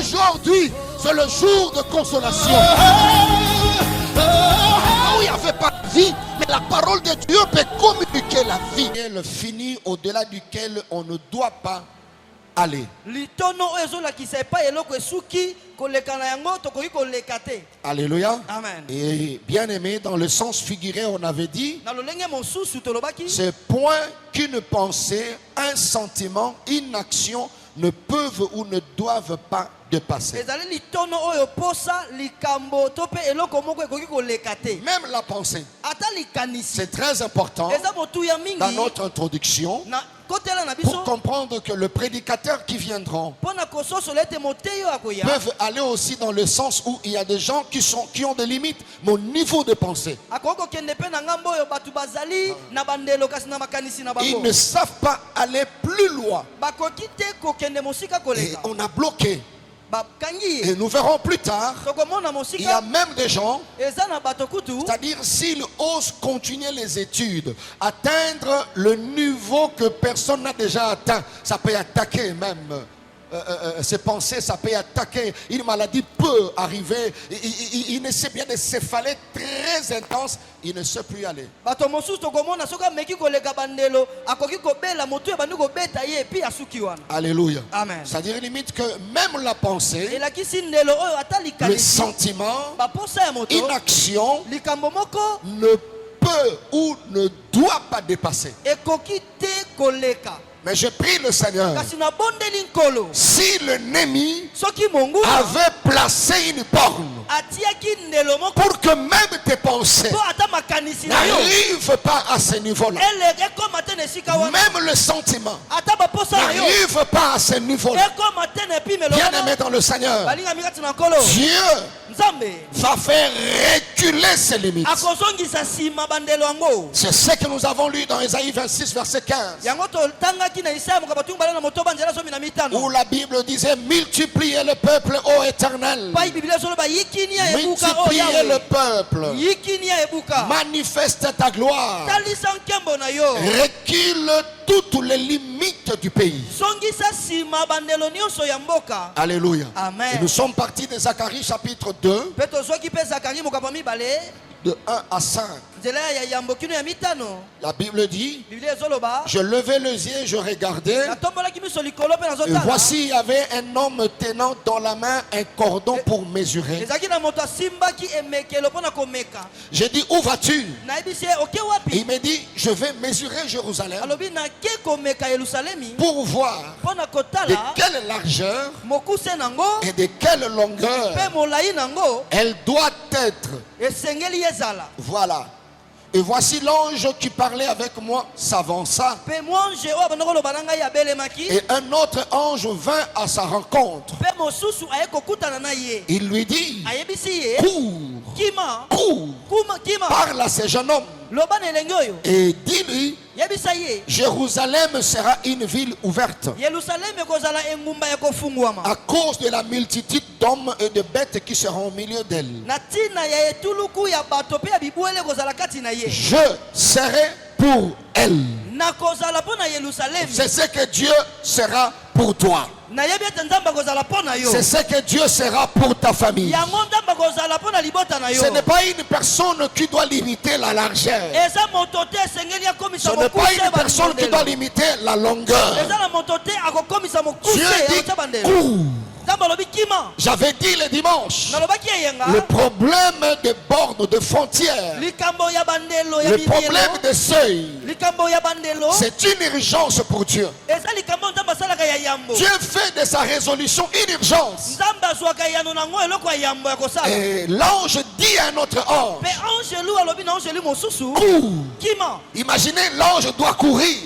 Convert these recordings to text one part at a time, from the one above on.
aujourd'hui, c'est le jour de consolation. Où il n'y avait pas de vie, mais la parole de Dieu peut communiquer la vie. Elle finit au-delà duquel on ne doit pas aller. Alléluia. Amen. Et bien aimé, dans le sens figuré, on avait dit, c'est point qu'une pensée, un sentiment, une action ne peuvent ou ne doivent pas dépasser. Même la pensée, c'est très important dans notre introduction pour comprendre que le prédicateur qui viendront peuvent aller aussi dans le sens où il y a des gens qui ont des limites, mon niveau de pensée. Ils ne savent pas aller plus loin. Et on a bloqué. Et nous verrons plus tard, il y a même des gens, c'est-à-dire s'ils osent continuer les études, atteindre le niveau que personne n'a déjà atteint, ça peut attaquer même. Ses pensées, ça peut attaquer. Une maladie peut arriver. Il ne sait bien des céphalées très intenses. Il ne sait plus aller. Alléluia. Amen. C'est-à-dire limite que même la pensée, le sentiment, une action ne peut ou ne doit pas dépasser. Mais je prie le Seigneur, si l'ennemi avait placé une borne pour que même tes pensées n'arrivent pas à ce niveau-là, même le sentiment n'arrive pas à ce niveau-là, bien aimé dans le Seigneur, Dieu va faire reculer ses limites. C'est ce que nous avons lu dans Ésaïe 26 verset 15, où la Bible disait: multipliez le peuple, ô Éternel, multipliez le peuple, manifeste ta gloire, recule toutes les limites du pays. Alléluia. Amen. Et nous sommes partis de Zacharie chapitre 2, de 1 à 5. La Bible dit: je levai les yeux et je regardais, et voici il y avait un homme tenant dans la main un cordon pour mesurer. J'ai dit: où vas-tu? Et il me dit: je vais mesurer Jérusalem pour voir de quelle largeur et de quelle longueur elle doit être. Voilà. Et voici l'ange qui parlait avec moi s'avança, et un autre ange vint à sa rencontre. Il lui dit: cours, parle à ce jeune homme et dis-lui: Jérusalem sera une ville ouverte à cause de la multitude d'hommes et de bêtes qui seront au milieu d'elle. Je serai pour elle. C'est ce que Dieu sera pour toi. C'est ce que Dieu sera pour ta famille. Ce n'est pas une personne qui doit limiter la largeur. Ce n'est pas une personne qui doit limiter la longueur. Dieu dit: cours. J'avais dit le dimanche, le problème des bornes, de frontières, le problème des seuils, c'est une urgence pour Dieu. Dieu fait de sa résolution une urgence. Et l'ange dit à un autre ange: cours. Imaginez, l'ange doit courir.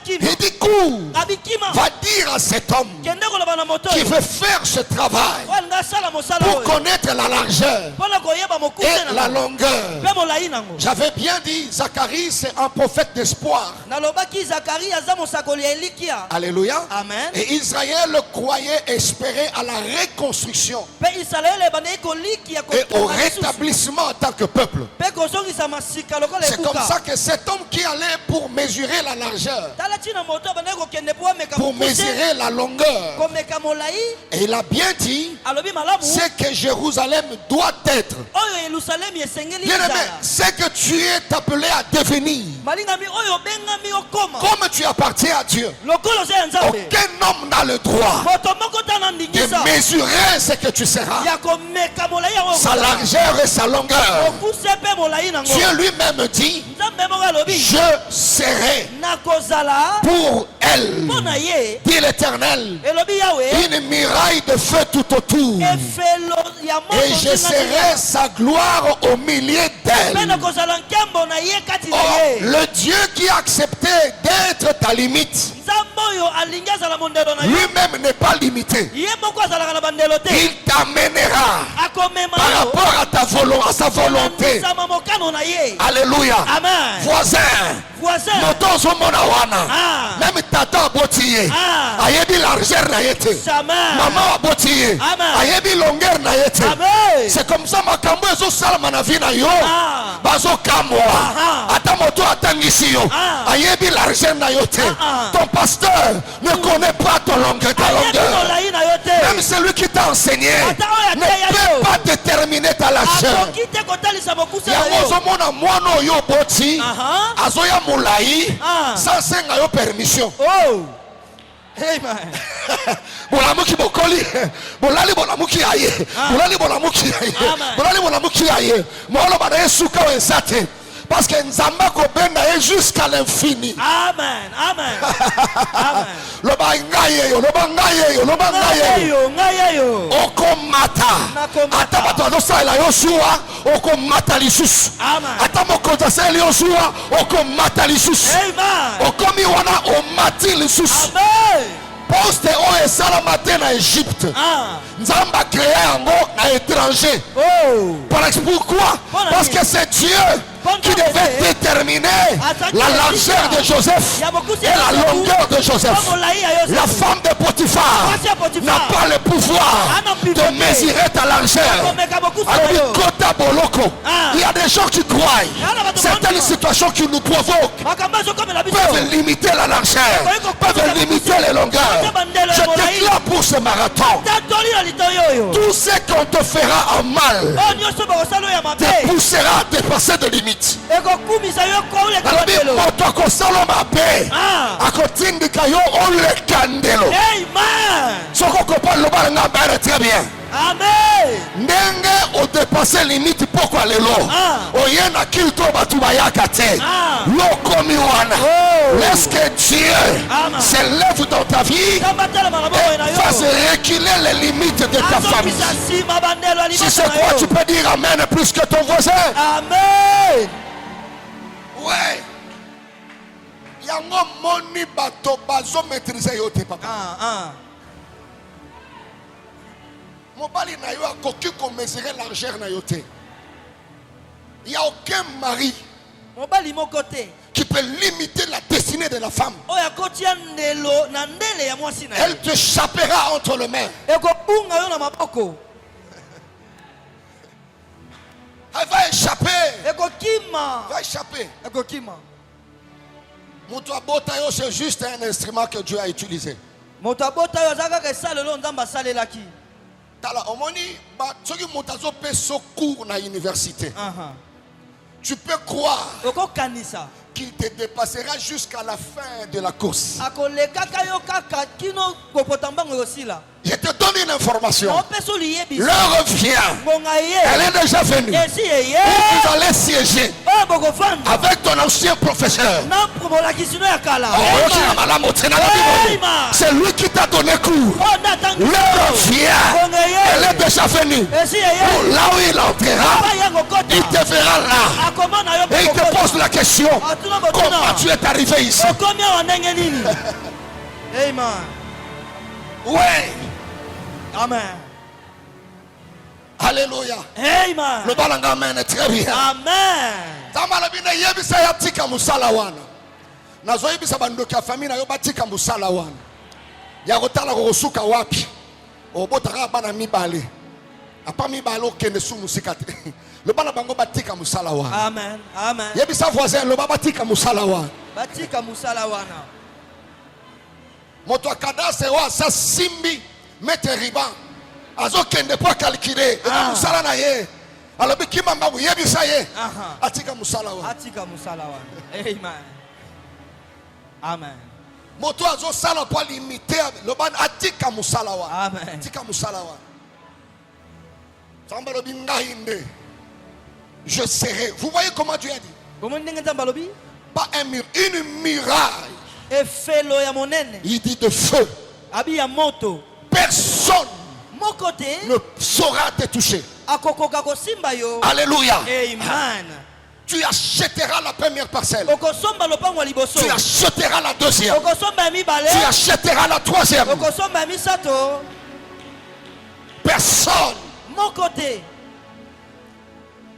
Il dit: cours. Va dire à cet homme qui veut faire ce travail pour connaître la largeur et la longueur. J'avais bien dit, Zacharie c'est un prophète d'espoir. Alléluia. Alléluia. Amen. Et Israël croyait espérer à la reconstruction et au rétablissement en tant que peuple. C'est comme ça que cet homme qui allait pour mesurer la largeur, pour mesurer la longueur, et il a bien dit, c'est que Jérusalem doit être. Bien-aimé, c'est que tu es appelé à devenir. Comme tu appartiens à Dieu, aucun homme n'a le droit de mesurer ce que tu seras, sa largeur et sa longueur. Dieu lui-même dit, je serai pour elle, dit l'Éternel, une muraille de feu tout autour, et je serai sa gloire au milieu d'elle. Oh, le Dieu qui a accepté d'être ta limite, lui-même n'est pas limité. Il t'amènera par rapport à sa volonté. Alléluia. Voisin, même tata botillé, ayebi largeur na yete, maman botillé, ayebi longueur na yete. C'est comme ça makambo ezo salama na vie na yo, bazo kamwa, ata moto atangisi yo, ayebi largeur na yote. Ton pasteur ne connaît pas ton longueur, ta longueur. Même celui qui t'a enseigné ne peut pas déterminer ta largeur. Yango mona mono yo boti, azoya mulai, sans senga yo permission. Amen. Bolamuki bokoli, bolali bolamuki aye, bolali bolamuki aye, bolali bolamuki aye. Molo bana yesuka wenzate. Parce que Nzamba kobenda est jusqu'à l'infini. Amen. Amen. Amen. Loba ngaye yo. Okomata. Ata bato adosa la Yoshua, okomata lisusu. Amen. Ata mokonza sa Yoshua, okomata lisusu. Amen. Okomi wana omati lisusu. Amen. Poste o esala matin na Égypte. Nzamba créé yango na étranger. Pourquoi? Parce que c'est Dieu qui devait déterminer la largeur de Joseph et la longueur de Joseph. La femme de Potiphar n'a pas le pouvoir de mesurer ta largeur. Il y a des gens qui croient. Certaines situations qui nous provoquent peuvent limiter la largeur, peuvent limiter les longueurs. Je déclare pour ce marathon, tout ce qu'on te fera en mal te poussera à dépasser de limites. Très bien. Amen. Nenge o dépassé limite pourquoi les lots. Oyena kilto batubaya kate. Lokomi wana. Laisse que Dieu s'élève dans ta vie et fasse reculer les limites de ta famille. Si c'est quoi, tu peux dire amen plus que ton voisin. Amen. Ouais. Yango moni bato bazo maîtriser yote papa. Mobali na yo akoki ko mesurer largeur na yote. Il n'y a aucun mari qui peut limiter la destinée de la femme. Elle te chapera entre les mains. Elle va échapper. Va échapper. C'est juste un instrument que Dieu a utilisé. Tu peux croire qu'il te dépassera jusqu'à la fin de la course. Je te donne une information. L'heure vient. Elle est déjà venue. Où vous allez siéger avec ton ancien professeur. C'est lui qui t'a donné cours. L'heure vient. Elle est déjà venue. Là où il entrera, il te verra là. Et il te pose la question: comment tu es arrivé ici? Amen. Ouais. Amen. Alléluia. Amen. Le balanga amen. Très bien. Amen. Tamalabina yebisa yatika musala wana. Nazo yebisa bandoka famille na yo batika musala wana. ya kotala ko suka wapi obotaka bana mibale apa mibale okende su musika te le bana bango batika musala wana. Amen. Amen. Yebisa voisin le baba batika musala wana. Batika musala wana. Moto akadase wa sa simbi mete riban azokende po calculer musala na ye alobi kimamba yebisa ye atika musala wana. Atika musala wana. Amen. Amen. Moto azo sala po limiter le ban atika musala wana. Amen. Atika musala wana. Samba lobi ngahinde. Je serai. Vous voyez comment Dieu a dit? Pas un mur, une muraille. Il dit de feu. Personne ne saura te toucher. Alléluia. Amen. Tu achèteras la première parcelle. Tu achèteras la deuxième. Tu achèteras la troisième. Personne.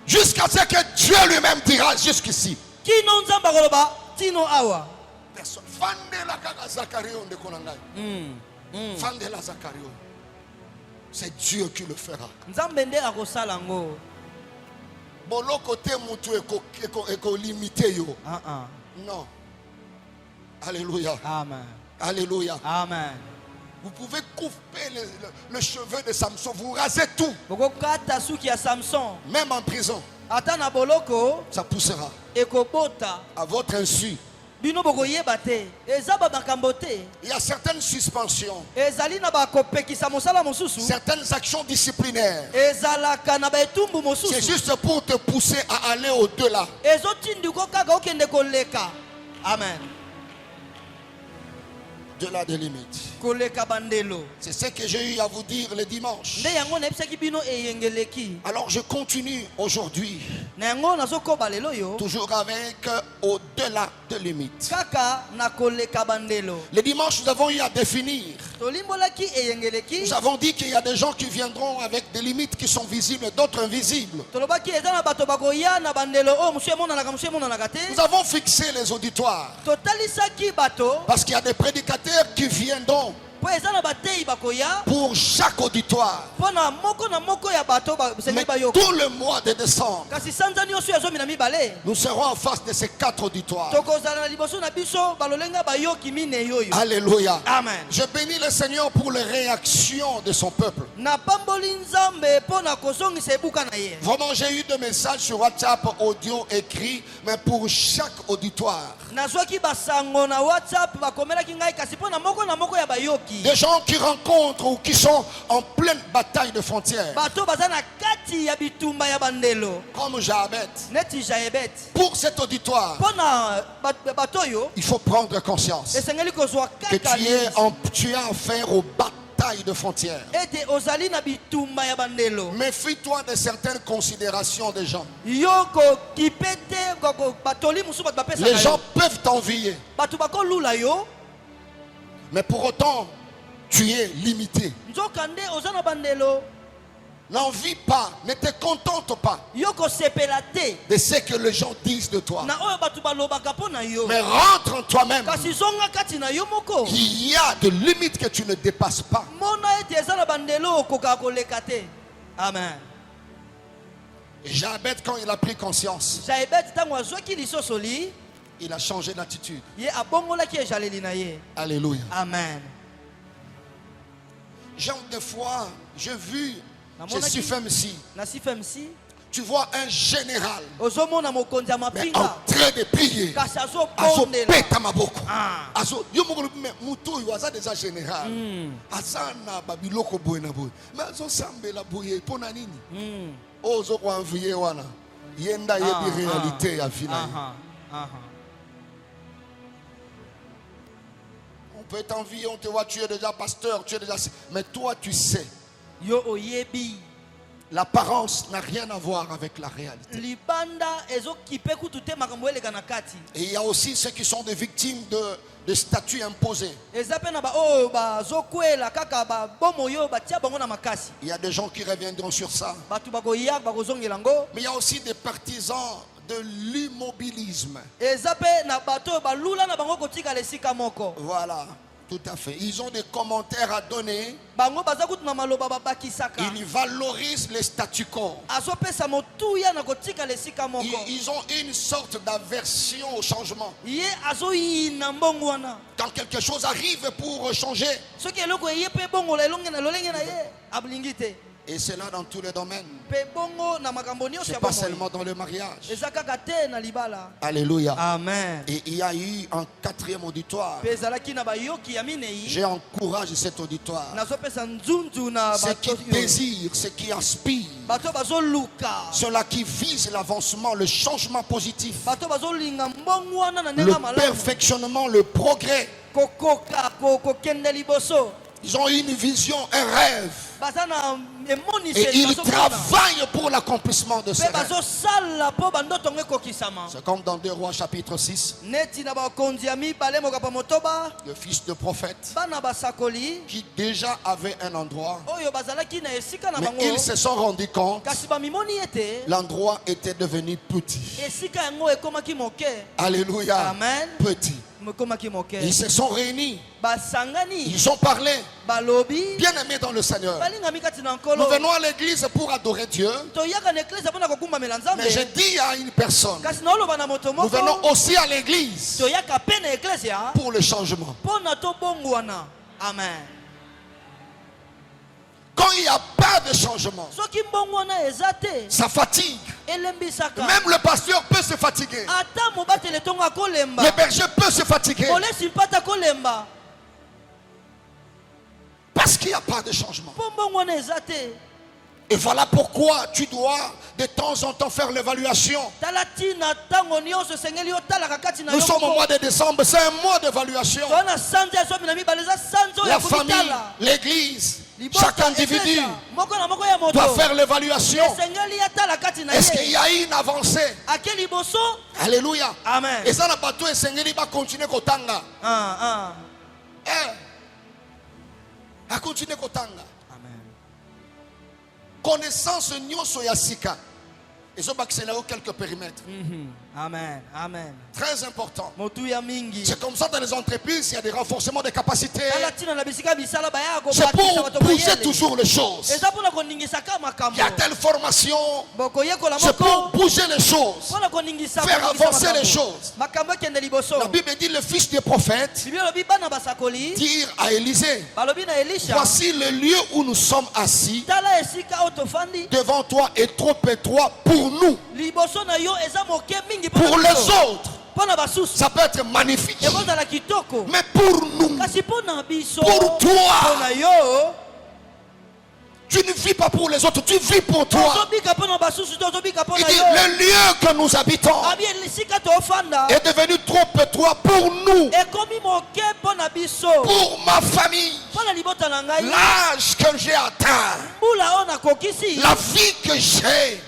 Jusqu'à ce que Dieu lui-même dira jusqu'ici. Personne. C'est Dieu qui le fera. Non. Alléluia. Amen. Alléluia. Amen. Vous pouvez couper le cheveu de Samson, vous rasez tout. Même en prison, ça poussera à votre insu. Il y a certaines suspensions, certaines actions disciplinaires. C'est juste pour te pousser à aller au-delà. Amen. Au-delà des limites. C'est ce que j'ai eu à vous dire le dimanche. Alors je continue aujourd'hui. Toujours avec au-delà des limites. Le dimanche, nous avons eu à définir. Nous avons dit qu'il y a des gens qui viendront avec des limites qui sont visibles et d'autres invisibles. Nous avons fixé les auditoires. Parce qu'il y a des prédicateurs qui viendront pour chaque auditoire. Mais tout le mois de décembre, nous serons en face de ces 4 auditoires. Alléluia. Amen. Je bénis le Seigneur pour les réactions de son peuple. Vraiment, j'ai eu des messages sur WhatsApp, audio, écrit, mais pour chaque auditoire. Des gens qui rencontrent ou qui sont en pleine bataille de frontières. Comme Jahabet. Pour cet auditoire, il faut prendre conscience que tu as affaire aux batailles de frontières. Méfie-toi de certaines considérations des gens. Les gens peuvent t'envier, mais pour autant tu es limité. N'envie pas, ne te contente pas de ce que les gens disent de toi, mais rentre en toi-même. Il y a des limites que tu ne dépasses pas. Amen. Jahabet, quand il a pris conscience, il a changé d'attitude. Alléluia. Amen. Genre des fois, j'ai vu, je suis FMC. Tu vois un général mais en train de prier. Azo peta maboko. Azo muto yaza déjà général. Azana babiloko boy na boy. Mais azo sambela boye pona nini? Ozo ko envier wana. Yenda yebi réalité ya vina. On peut t'envier, on te voit, tu es déjà pasteur, tu es déjà... Mais toi, tu sais. L'apparence n'a rien à voir avec la réalité. Et il y a aussi ceux qui sont des victimes de statuts imposés. Il y a des gens qui reviendront sur ça. Mais il y a aussi des partisans de l'immobilisme. Voilà. Tout à fait. Ils ont des commentaires à donner. Ils valorisent les statu quo. Ils ont une sorte d'aversion au changement. Quand quelque chose arrive pour changer, et c'est là dans tous les domaines. C'est pas seulement dans le mariage. Alléluia. Amen. Et il y a eu un 4e auditoire. J'ai encouragé cet auditoire. Ce qui désire, ce qui aspire, ceux-là qui visent l'avancement, le changement positif, le perfectionnement, le progrès. Ils ont une vision, un rêve. Et ils travaillent pour l'accomplissement de ce rêve. C'est comme dans 2 Rois chapitre 6. Le fils de prophète qui déjà avait un endroit, mais ils se sont rendus compte l'endroit était devenu petit. Alléluia. Amen. Petit. Ils se sont réunis. Ils ont parlé. Bien aimés dans le Seigneur. Nous venons à l'église pour adorer Dieu. Mais je dis à une personne, nous venons aussi à l'église pour le changement. Amen. Quand il n'y a pas de changement, ça fatigue. Même le pasteur peut se fatiguer. Le berger peut se fatiguer. Parce qu'il n'y a pas de changement. Et voilà pourquoi tu dois de temps en temps faire l'évaluation. Nous sommes au mois de décembre, c'est un mois d'évaluation. La famille, l'église, chaque individu doit faire l'évaluation. Est-ce qu'il y a une avancée? Alléluia. Amen. Et ça n'a pas tout essayé de continuer kotanga. À continuer kotanga. Connaissance nyoso yasika. Et ça va quelques périmètres. Amen. Amen. Très important. C'est comme ça dans les entreprises, il y a des renforcements de capacités. C'est pour bouger toujours les choses. Il y a telle formation. C'est pour bouger les choses. Faire avancer les choses. La Bible dit le fils du prophète dire à Élisée, voici le lieu où nous sommes assis. Devant toi est trop étroit pour nous. Pour les autres, ça peut être magnifique. Mais pour nous, pour toi, tu ne vis pas pour les autres, tu vis pour toi. Il dit, le lieu que nous habitons est devenu trop étroit pour nous, pour ma famille, l'âge que j'ai atteint, la vie que j'ai.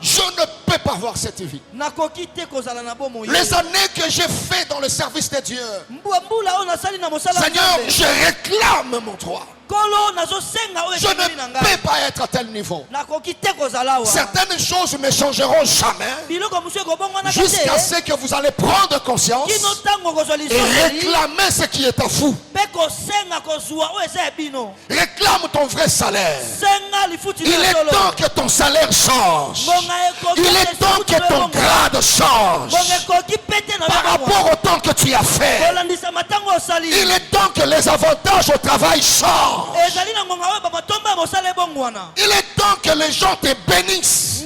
Je ne peux pas avoir cette vie. Les années que j'ai fait dans le service de Dieu, Seigneur, je réclame mon droit. Je ne peux pas être à tel niveau. Certaines choses ne changeront jamais jusqu'à ce que vous allez prendre conscience et réclamer ce qui est à vous. Réclame ton vrai salaire. Il est temps que ton salaire change. Il est temps que ton grade change par rapport au temps que tu as fait. Il est temps que les avantages au travail changent. Il est temps que les gens te bénissent.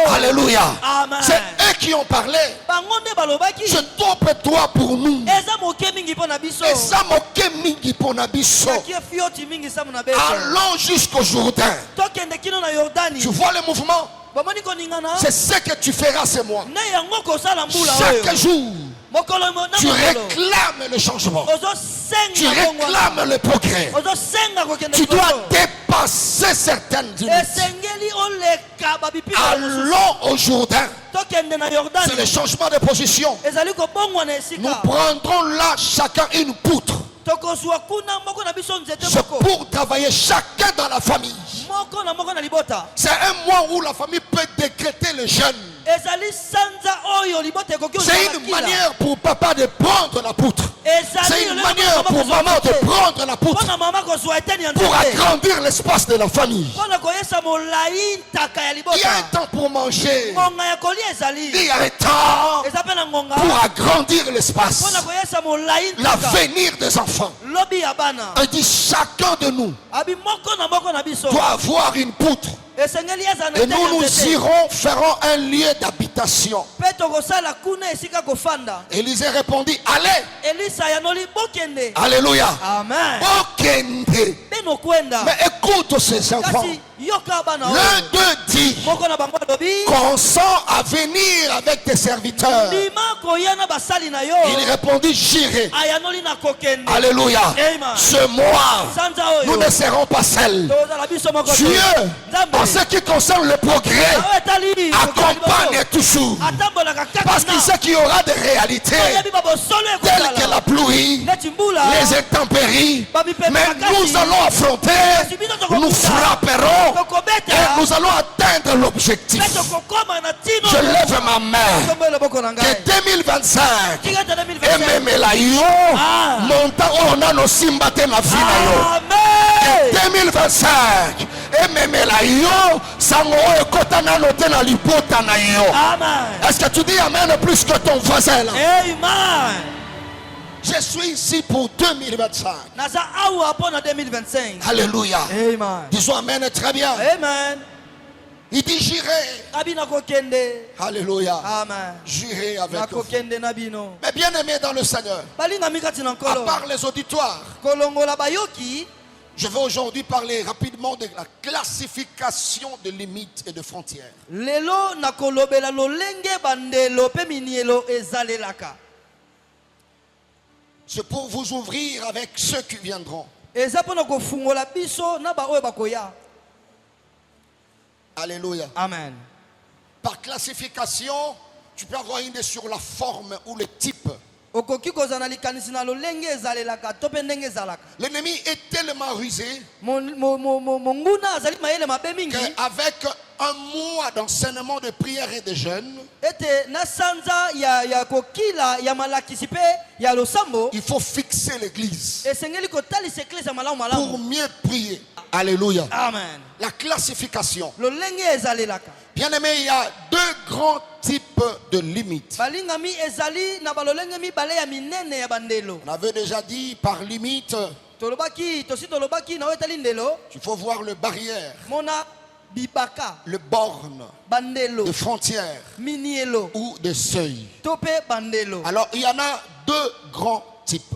Alléluia. C'est eux qui ont parlé. Je t'offre toi pour nous. Allons jusqu'au Jourdain. Tu vois le mouvement? C'est ce que tu feras, c'est moi. Chaque jour, tu réclames le changement. Tu réclames le progrès. Tu dois dépasser certaines limites. Allons au Jourdain. C'est le changement de position. Nous prendrons là chacun une poutre. C'est pour travailler chacun dans la famille. C'est un mois où la famille peut décréter le jeûne. C'est une manière pour papa de prendre la poutre. C'est une manière pour maman de prendre la poutre pour agrandir l'espace de la famille. Il y a un temps pour manger. Il y a un temps pour agrandir l'espace. L'avenir des enfants. Il dit chacun de nous doit avoir une poutre. Et nous ferons un lieu d'habitation. Élisée répondit, allez. Alléluia. Amen. Mais écoute ces enfants. L'un d'eux dit, consens à venir avec tes serviteurs. Il répondit, j'irai. Alléluia. Ce mois, nous ne serons pas seuls. Dieu, en ce qui concerne le progrès, accompagne toujours. Parce qu'il sait qu'il y aura des réalités telles que la pluie, les intempéries. Mais nous allons affronter, nous frapperons et nous allons atteindre l'objectif. Je lève ma main que 2025 et même la yo montant on a nos simbate na vie na yo. 2025 et même la yo sango ekotana noté na lipota na yo. Est-ce que tu dis amen plus que ton voisin là? Amen. Je suis ici pour 2025. Alléluia. Amen. Disons amen très bien. Amen. Il dit j'irai. Alléluia. Amen. J'irai avec vous. Mais bien aimé dans le Seigneur, à part les auditoires, je vais aujourd'hui parler rapidement de la classification de limites et de frontières. C'est pour vous ouvrir avec ceux qui viendront. Alléluia. Amen. Par classification, tu peux avoir une idée sur la forme ou le type. L'ennemi est tellement rusé qu'avec un mois d'enseignement de prière et de jeûne, il faut fixer l'église pour mieux prier. Alléluia. Amen. La classification. Bien aimé, il y a deux grands types de limites. On avait déjà dit par limite, il faut voir le barrière, le borne de frontières ou de seuil. Alors il y en a deux grands types.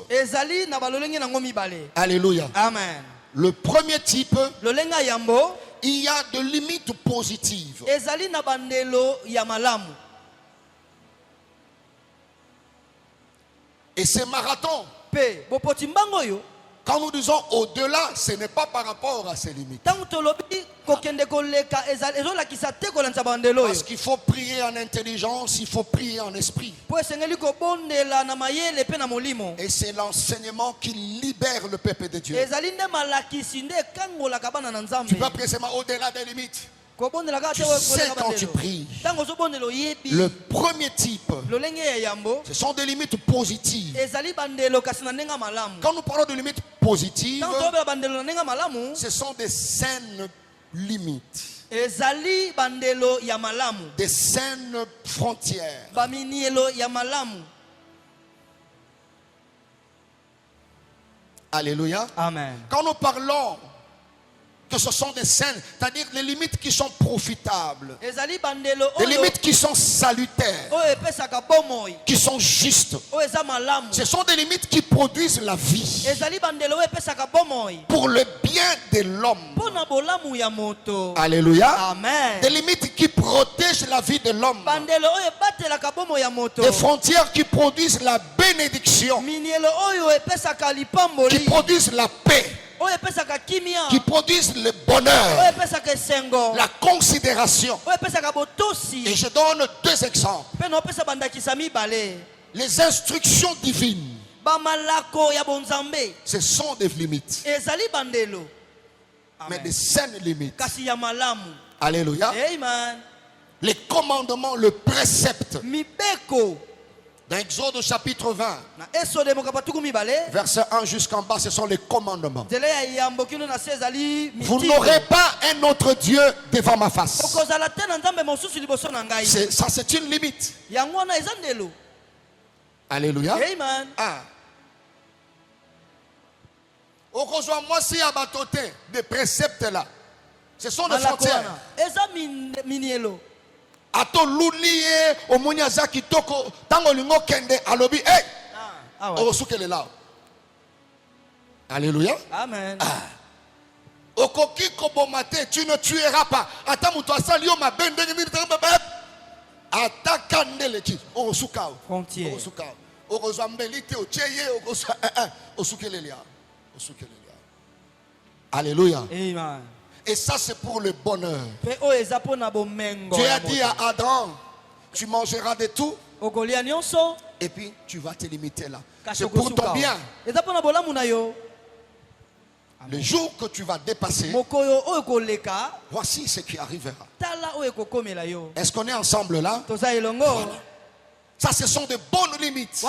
Alléluia. Amen. Le premier type, il y a de limites positives. Et c'est marathon. Quand nous disons au-delà, ce n'est pas par rapport à ces limites. Parce qu'il faut prier en intelligence, il faut prier en esprit. Et c'est l'enseignement qui libère le peuple de Dieu. Tu vas précisément au-delà des limites. Tu sais quand tu pries. Le premier type, ce sont des limites positives. Quand nous parlons de limites positives, ce sont des saines limites, des saines frontières. Alléluia. Amen. Quand nous parlons que ce sont des saines, c'est-à-dire les limites qui sont profitables, des limites qui sont salutaires, qui sont justes. Ce sont des limites qui produisent la vie pour le bien de l'homme. Alléluia. Amen. Des limites qui protègent la vie de l'homme. Des frontières qui produisent la bénédiction, qui produisent la paix, qui produisent le bonheur, la considération. Et je donne deux exemples. Les instructions divines, ce sont des limites, mais des saines limites. Alléluia. Amen. Les commandements, le précepte, Dans Exode chapitre 20, verset 1 jusqu'en bas, ce sont les commandements. Vous n'aurez pas un autre Dieu devant ma face. Ça, c'est une limite. Alléluia. Amen. Ah. Moi, si à batoté des préceptes là, ce sont des frontières. Ato lulié au munyaza kitoko tango lingo kende alobi osukele là. Alléluia. Amen. Okoki kobomate, tu ne tueras pas. Ata muto asali yo mabende ngi tamba ata kandele ki osukao. Frontière. Osukao. Okozwa mbelite ocheye okozwa osukele là. Osukele là. Alléluia. Amen. Et ça, c'est pour le bonheur. Dieu a dit à Adam, tu mangeras de tout. Et puis, tu vas te limiter là. C'est pour ton bien. Le jour que tu vas dépasser, voici ce qui arrivera. Est-ce qu'on est ensemble là? Voilà. Ça, ce sont de bonnes limites.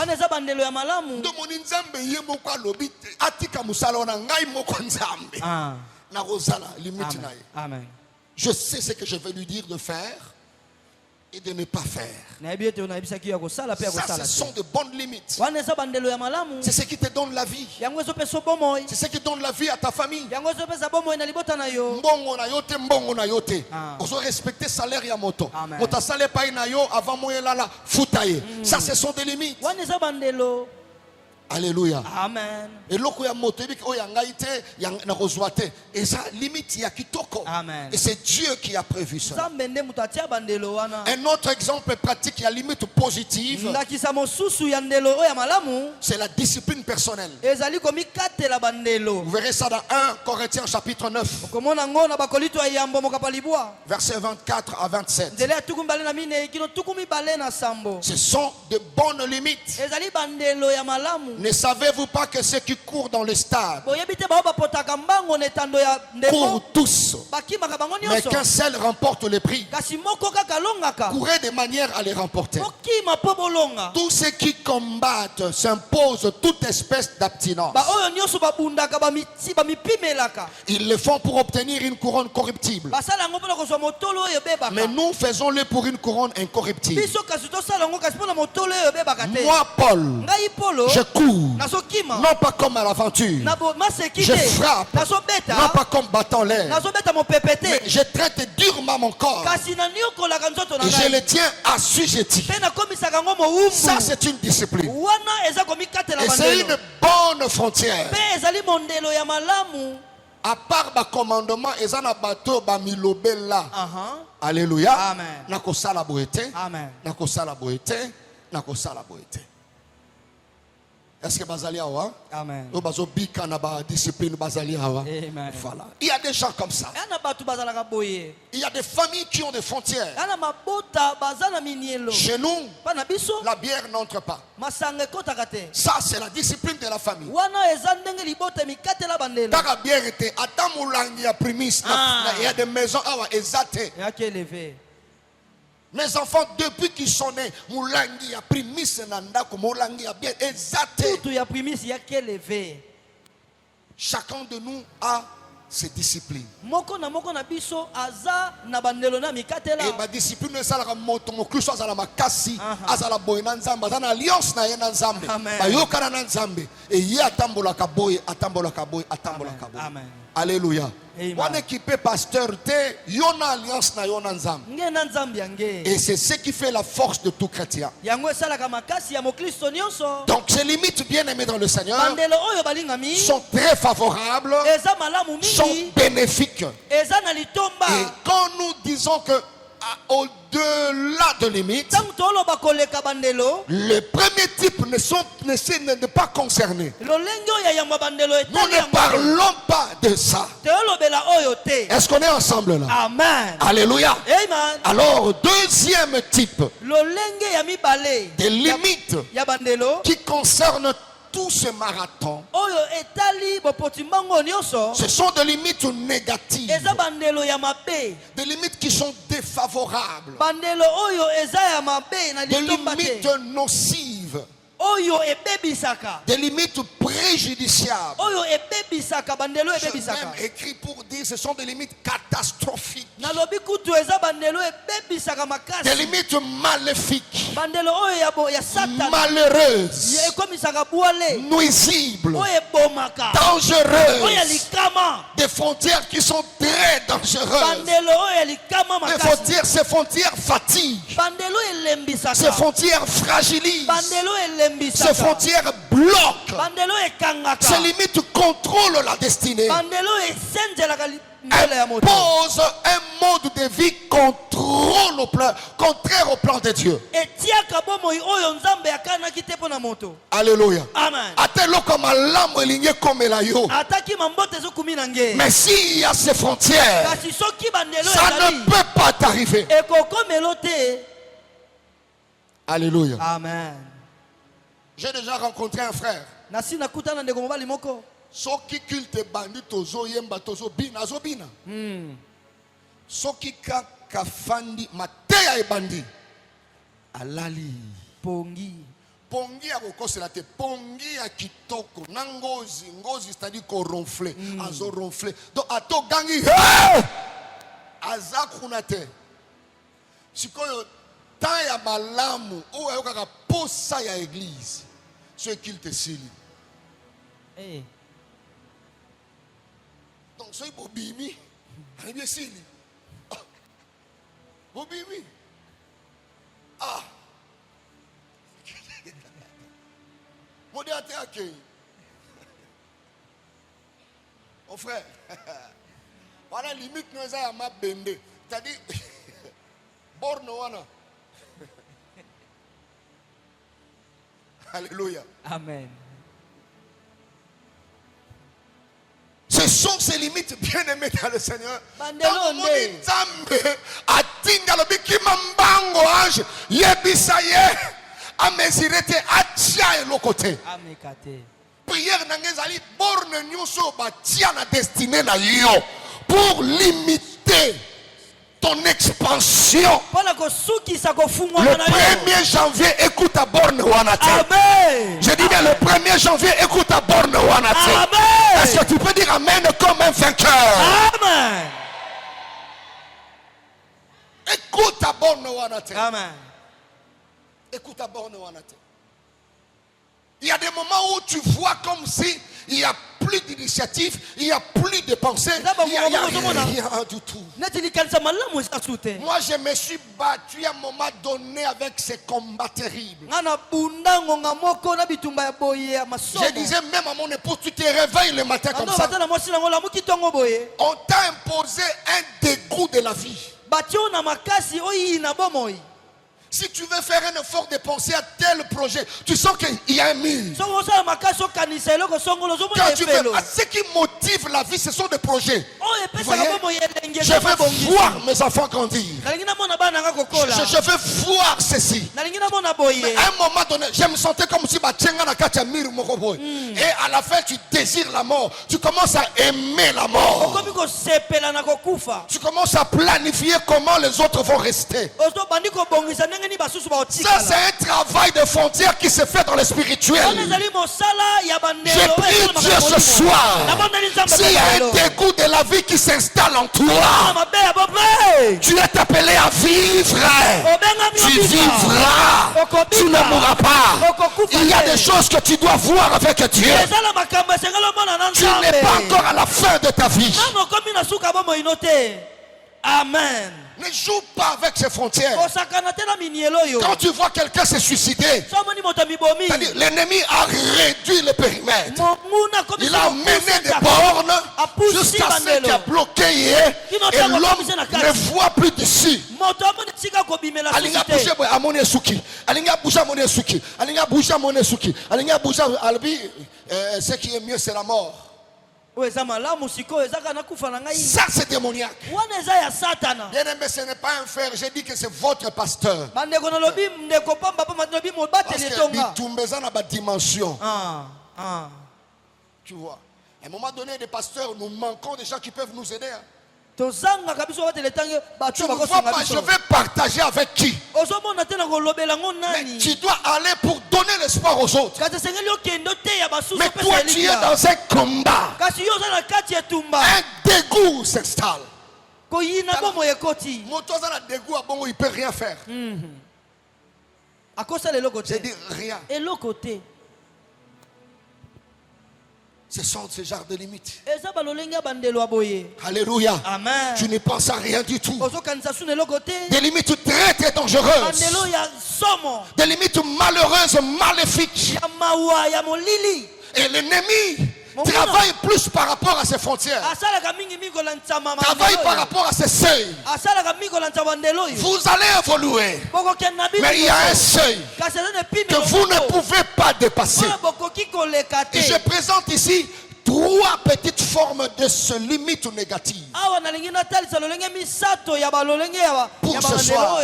Amen. Je sais ce que je vais lui dire de faire et de ne pas faire. Ça, ce sont de bonnes limites. C'est ce qui te donne la vie. C'est ce qui donne la vie à ta famille. On doit respecter salaire et moto. Ça, ce sont des limites. Alléluia. Amen. Et ça limite ya kitoko. Amen. Et c'est Dieu qui a prévu ça. Un autre exemple pratique, il y a limite positive. C'est la discipline personnelle. Vous verrez ça dans 1 Corinthiens chapitre 9. Versets 24 à 27. Ce sont de bonnes limites. Ne savez-vous pas que ceux qui courent dans le stade courent tous, mais qu'un seul remporte le prix? Courez de manière à les remporter. Tous ceux qui combattent s'imposent toute espèce d'abstinence. Ils le font pour obtenir une couronne corruptible. Mais nous faisons-le pour une couronne incorruptible. Moi, Paul, je cours, non pas comme à l'aventure. Je frappe, non pas comme battant l'air. Mais je traite durement mon corps et je le tiens assujetti. Ça, c'est une discipline. Et c'est une bonne frontière. À part le commandement, ils ont un bateau bamilobela. Alléluia. Amen. Nakosala boete. Amen. Nakosala boete. Nakosala boete. Est-ce que Bazali Awa? Amen. Discipline Bazali Awa. Amen. Voilà. Il y a des gens comme ça. Il y a des familles qui ont des frontières. Chez nous, la bière n'entre pas. Ça, c'est la discipline de la famille. Quand la bière était à Tamoulangi à Primis, il y a des maisons exatées. Mes enfants, depuis qu'ils sont nés, Moulangi a pris Miss Nanda, Moulangi a bien exalté. Chacun de nous a ses disciplines. Et ma discipline, c'est la moto, mon soit à la makasi, à la boyna nzamba, à l'alliance na yena nzambe, à yokana nzambe, et y a tambola kaboy, à tambola kaboy, à tambola kaboy. Alléluia. On équipe pasteur te yona alliance na yona nzambe. Et c'est ce qui fait la force de tout chrétien. Donc ces limites bien aimées dans le Seigneur sont très favorables, sont bénéfiques. Et quand nous disons que au-delà de limites, le premier type n'est pas concerné. Nous ne parlons pas de ça. Est-ce qu'on est ensemble là? Amen. Alléluia. Amen. Alors, deuxième type de limites qui concerne tout ce marathon, ce sont des limites négatives, des limites qui sont défavorables, des limites nocives. Des limites préjudiciables. C'est même écrit pour dire ce sont des limites catastrophiques. Des limites maléfiques, malheureuses, nuisibles, dangereuses. Des frontières qui sont très dangereuses. Ces frontières fatiguent. Ces frontières fragilisent. Ces frontières bloquent. Ces limites contrôlent la destinée. Impose un mode de vie contraire au plan de Dieu. Alléluia. Mais s'il y a ces frontières, ça ne peut pas t'arriver. Alléluia. Amen. J'ai déjà rencontré un frère. Soki culte bandi tozo yemba tozo bina zo bina. Soki kafandi mateya e bandi. Alali. Pongi ya kokosela te, pongi ya kitoko na ngozi c'est-à-dire ko ronfler, azo ronfler. Donc ato gangi aza kuna te. Sikoyo ta ya malamu o ayokaka posa ya église. Ce culte sili. Donc, c'est Bobimi. Il est bien sili. Bobimi. Ah. Modérateur accueil. Mon frère. Voilà, limite, nous avons ma bende. C'est-à-dire, borne wana. Alléluia. Amen. Ce sont ces limites, bien-aimés dans le Seigneur. Dans le monde Nzambe, atinga lobiki mambango ange, yebisaye, amezirete atia et côté. Prière n'angezali borne nyuso batia na destinée na yo pour limiter ton expansion. Le 1er janvier, écoute ta borne wanate. Amen. Je dis bien le 1er janvier, écoute ta borne wanate. Amen. Est-ce que tu peux dire amen comme un vainqueur? Amen. Écoute ta borne wanate. Amen. Écoute ta borne wanate. Il y a des moments où tu vois comme si il n'y a plus d'initiative, il n'y a plus de pensée, il n'y a rien du tout. Moi, je me suis battu à un moment donné avec ces combats terribles. Je disais même à mon épouse, tu te réveilles le matin comme ça. On t'a imposé un dégoût de la vie. Si tu veux faire un effort de penser à tel projet, tu sens qu'il y a un mur. Quand tu veux, ce qui motive la vie, ce sont des projets. Vous voyez? Je veux voir mes enfants grandir. Je veux voir ceci. Mais à un moment donné, je me sentais comme si et à la fin, tu désires la mort. Tu commences à aimer la mort. Tu commences à planifier comment les autres vont rester. Ça, c'est un travail de frontière qui se fait dans le spirituel. Je prie Dieu ce soir. S'il y a un dégoût de la vie qui s'installe en toi, tu es appelé à vivre. Tu vivras. Tu ne mourras pas. Il y a des choses que tu dois voir avec Dieu. Tu n'es pas encore à la fin de ta vie. Amen. Ne joue pas avec ces frontières. Quand tu vois quelqu'un se suicider, l'ennemi a réduit le périmètre. Il a mené des bornes jusqu'à ce qu'il a bloqué hier et l'homme ne voit plus d'ici. Ce qui est mieux, c'est la mort. Ça, c'est démoniaque. Bien-aimé, ce n'est pas un frère. J'ai dit que c'est votre pasteur. Parce que n'a pas dimension. Tu vois. À un moment donné, des pasteurs, nous manquons des gens qui peuvent nous aider. Tu ne vois pas, je vais partager avec qui? Mais tu dois aller pour donner l'espoir aux autres. Mais toi, tu es dans un combat. Un dégoût s'installe. Il ne peut rien faire. J'ai dit rien. Ce sont ce genre de limites. Alléluia. Amen. Tu ne penses à rien du tout. Des limites très très dangereuses. Des limites malheureuses, maléfiques. Et l'ennemi travaille plus par rapport à ses frontières. Travaille par rapport à ses seuils. Vous allez évoluer. Mais il y a un seuil que vous ne pouvez pas dépasser. Et je présente ici 3 petites formes de ce limite négative. Pour ce soir,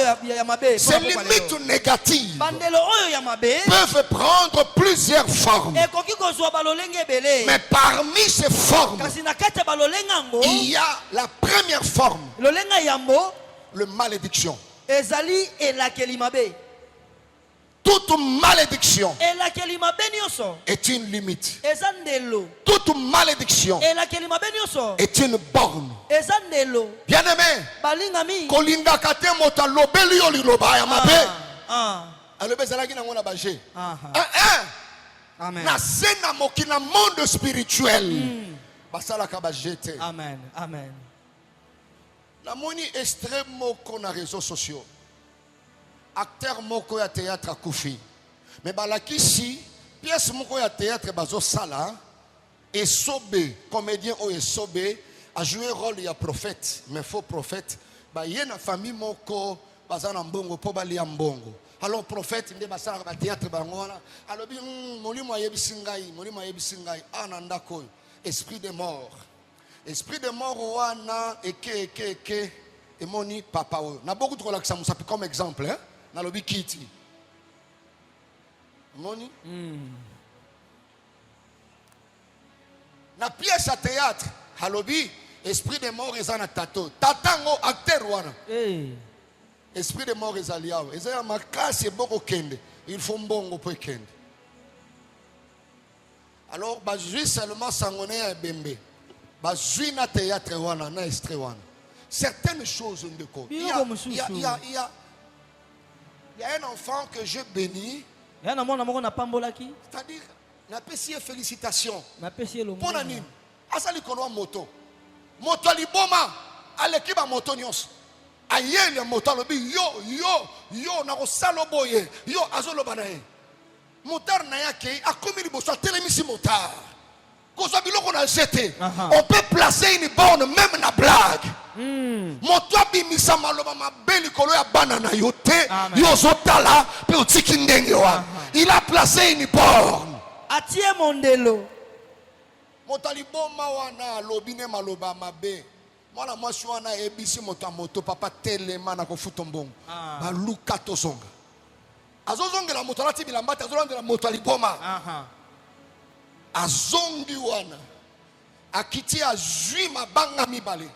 ces limites négatives peuvent prendre plusieurs formes. Mais parmi ces formes, il y a la première forme, le malédiction. Toute malédiction est une limite. Toute malédiction est une borne. Bien aimé, na monde spirituel. Amen. Amen. La moni extrême moko na réseaux sociaux. Acteur moko ya théâtre à Koufi. Mais balaki si pièce moko ya théâtre bazo sala et sobé comédien o sobé a joué rôle ya prophète mais faux prophète ba yena famille moko bazana mbongo po bali ya mbongo. Alors prophète nde basala ba théâtre bangona alobi molimo yebisi ngai ananda ko esprit de mort. Esprit de mort wana eke et moni papa o. Na beaucoup de relaxa musapi comme exemple hein. Na lobi kiti. Moni? Na pièce à théâtre, halobi esprit de mort ezana tato. Tatango acteur wana. Esprit de mort ezaliao. Ezaya makasi boko kende. Il faut mbongo po kende. Alors ba jui seulement sangone ya bembe. Ba jui na théâtre wana na extrait wana. Certaines choses de quoi. Il y a un enfant que je bénis. C'est-à-dire, n'a pas si félicitations. Pour l'anime. Asali kono moto. Moto liboma. Aleki ba moto nyos. Ayeli moto lobi yo na ko saloboye. Yo azolo banae. Motar na yake akomi liboso telemisi motar. Koza biloko na jeté. On peut placer une borne même na blague. Moto abimisa maloba mabeli kolo ya banana yote yozotala pe otiki ndenge wa. Il a placé une borne. Atie mondelo. Moto liboma wana lobine maloba mabe. Mwana mwasi wana ebisi moto papa telema na kofuta mbongo. Ba luka tozonga. Azozongela moto lati bilambata azolanda moto liboma. Azongi wana. Akiti azui mabanga mibale.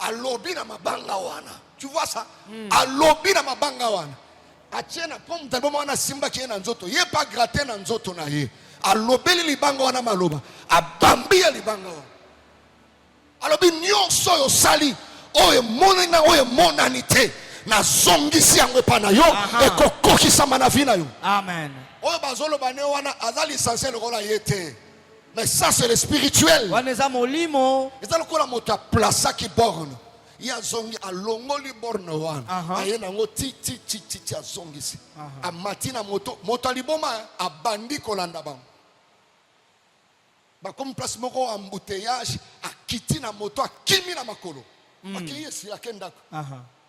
Alobi na mabanga wana. Tu vois ça? Alobi na mabanga wana. Atiena pomme taboma wana simba kiena nzoto. Ye pas gratter na nzoto na ye. Alobeli libanga wana maloba. Abambia libanga wana. Alobi nyonso yo sali. Oye monina oye monanite. Na zongisi yango pana yo. Eko kokisa manavina yo. Amen. Oye bazolo bane wana azali essentiel kola yete. Mais ça c'est le spirituel. Waneza molimo. Ezalo kola moto a plaça qui borne. Ya zongi a longoli borne wana. Ayena ngo ti a zongi si. A matina moto liboma a bandi kolanda bam. Ba comme place moko embouteillage a kiti na moto a kimi na makolo. Akiye si akenda.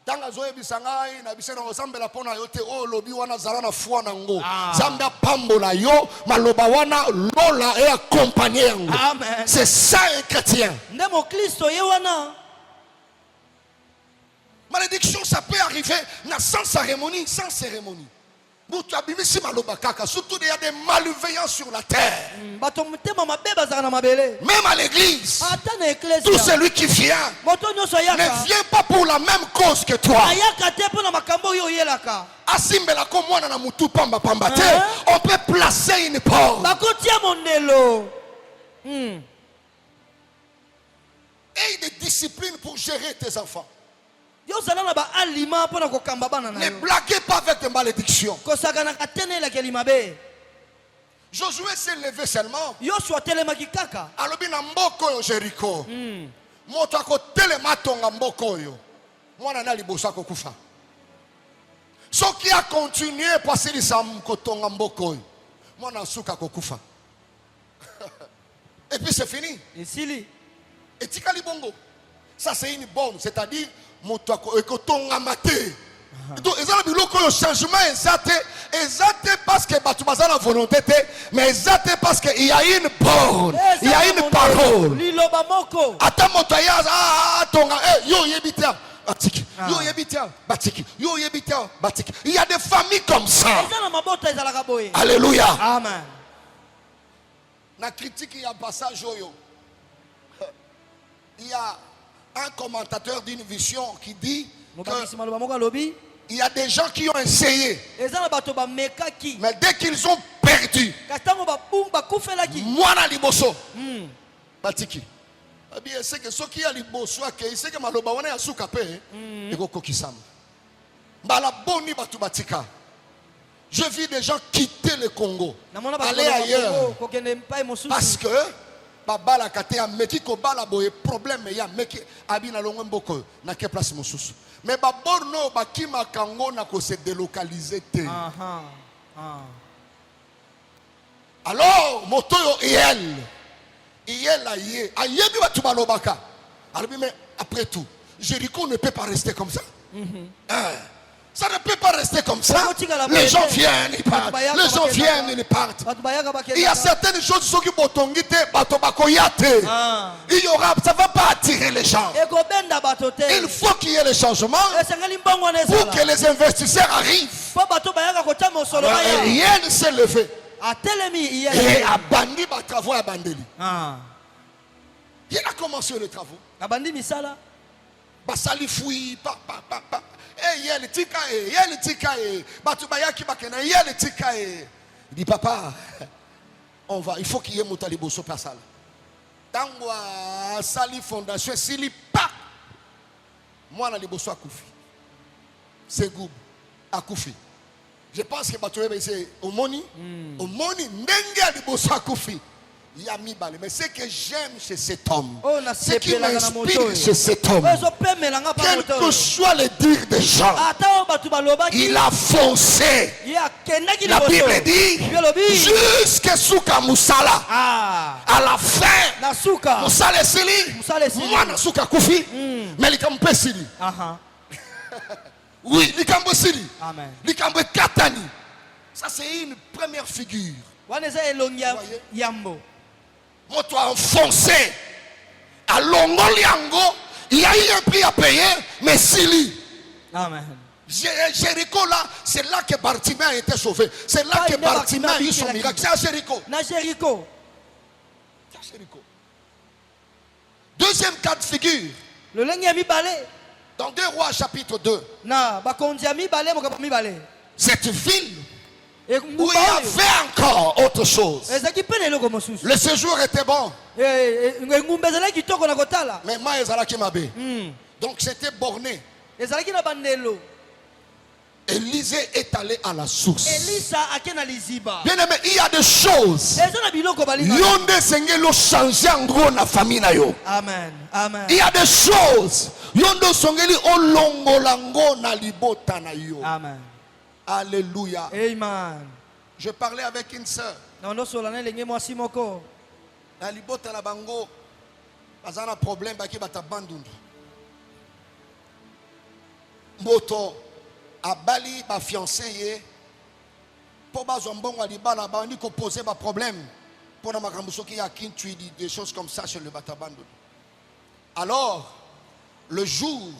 Tanga zoe bisangai na bisena osambela pona yote o lobi wana zala na foi na ngo. Zambia pambola yo maloba wana lola et accompagner yango. Amen. C'est ça un chrétien. Ndemo Kristo ye wana. Malédiction ça peut arriver sans cérémonie, sans cérémonie. Surtout il y a des malveillants sur la terre. Même à l'église, tout celui qui vient ne vient pas pour la même cause que toi. On peut placer une porte. Et des disciplines pour gérer tes enfants. Ne blaguez pas avec des malédictions. Josué s'est levé seulement. Alobina mboko yo Jéricho. Moto akotelema tonga mboko yo. Mwana na liboso akokufa. Soki a continué passer sam kotonga mboko yo. Mwana suka akokufa. Et puis c'est fini. Et tikali bongo. Ça c'est une bonne, c'est-à-dire moto akotonga maté. Donc, ils ont le changement exact parce que tu as la volonté, mais exact parce qu'il y a une borne, il y a une parole. Attends, mon taillage, il y a des familles comme ça. Alléluia. Amen. La critique, il y a un passage. Il y a un commentateur d'une vision qui dit il y a des gens qui ont essayé, mais dès qu'ils ont perdu, moi na liboso batiki c'est que ceux qui a liboso c'est que maloba wana ya suka pe eko kisama bala boni batu batika. Je vis des gens quitter le Congo, aller ailleurs parce que babala kate ameki ko bala boye problème ya meki abina longo mboko na ke place mosusu. Mais baborno bakima kango na ko se délocaliser te. Alors motoyo iel aye ayebi batu balobaka. Alors mais après tout, Jéricho ne peut pas rester comme ça. Ça ne peut pas rester comme ça. Les gens viennent, ils partent. Les gens viennent, ils partent. Il y a certaines choses qui sont il y aura, ça ne va pas attirer les gens. Il faut qu'il y ait le changement pour que les investisseurs arrivent. Rien ne s'est levé. Et Abandi va travaux à Bandeli. Il a commencé les travaux. Basali fouille, il dit papa, on va, il faut qu'il y ait Moutalibo sur place. Tangwa sali fondation sili pa. Moi na liboso akufi. C'est goub akufi. Je pense que Batoué c'est Omoni. Omoni ndenga liboso akufi. Yami Bale. Mais ce que j'aime chez cet homme, ce qui m'inspire chez cet homme, quel que soit le dire des gens, il a foncé. La Bible dit jusqu'à Souka Moussala. À la fin, Moussala Sili, moi Souka Koufi, mais Likampe Sili. Oui, Likampe Sili. Likampe Katani. Ça c'est une première figure. Moi, toi, enfoncé à Longoliango, il y a eu un prix à payer, mais Sili. Amen. Jéricho, là, c'est là que Bartimée a été sauvé. C'est là que Bartimée a eu son miracle. C'est à Jéricho. Deuxième cas de figure. Dans 2 Rois chapitre 2. Cette ville où il y avait encore autre chose. Le séjour était bon. Mais moi, ezalaki mabe. Donc c'était borné. Élisée est allé à la source. Bien aimé, il y a des choses. Yonde sengelo changer en gros na famille na yo. Amen. Amen. Il y a des choses. Yonde sengeli olongolango na libota na yo. Amen. Alléluia. Amen. Je parlais avec une sœur. Na libota na bango bazana problème baki batabandundu. Moto abali ba fiancé ye po bazombongo libala ba ni ko poser ba problème pour na makambo soki ya kintu des choses comme ça chez le batabandundu. Alors le jour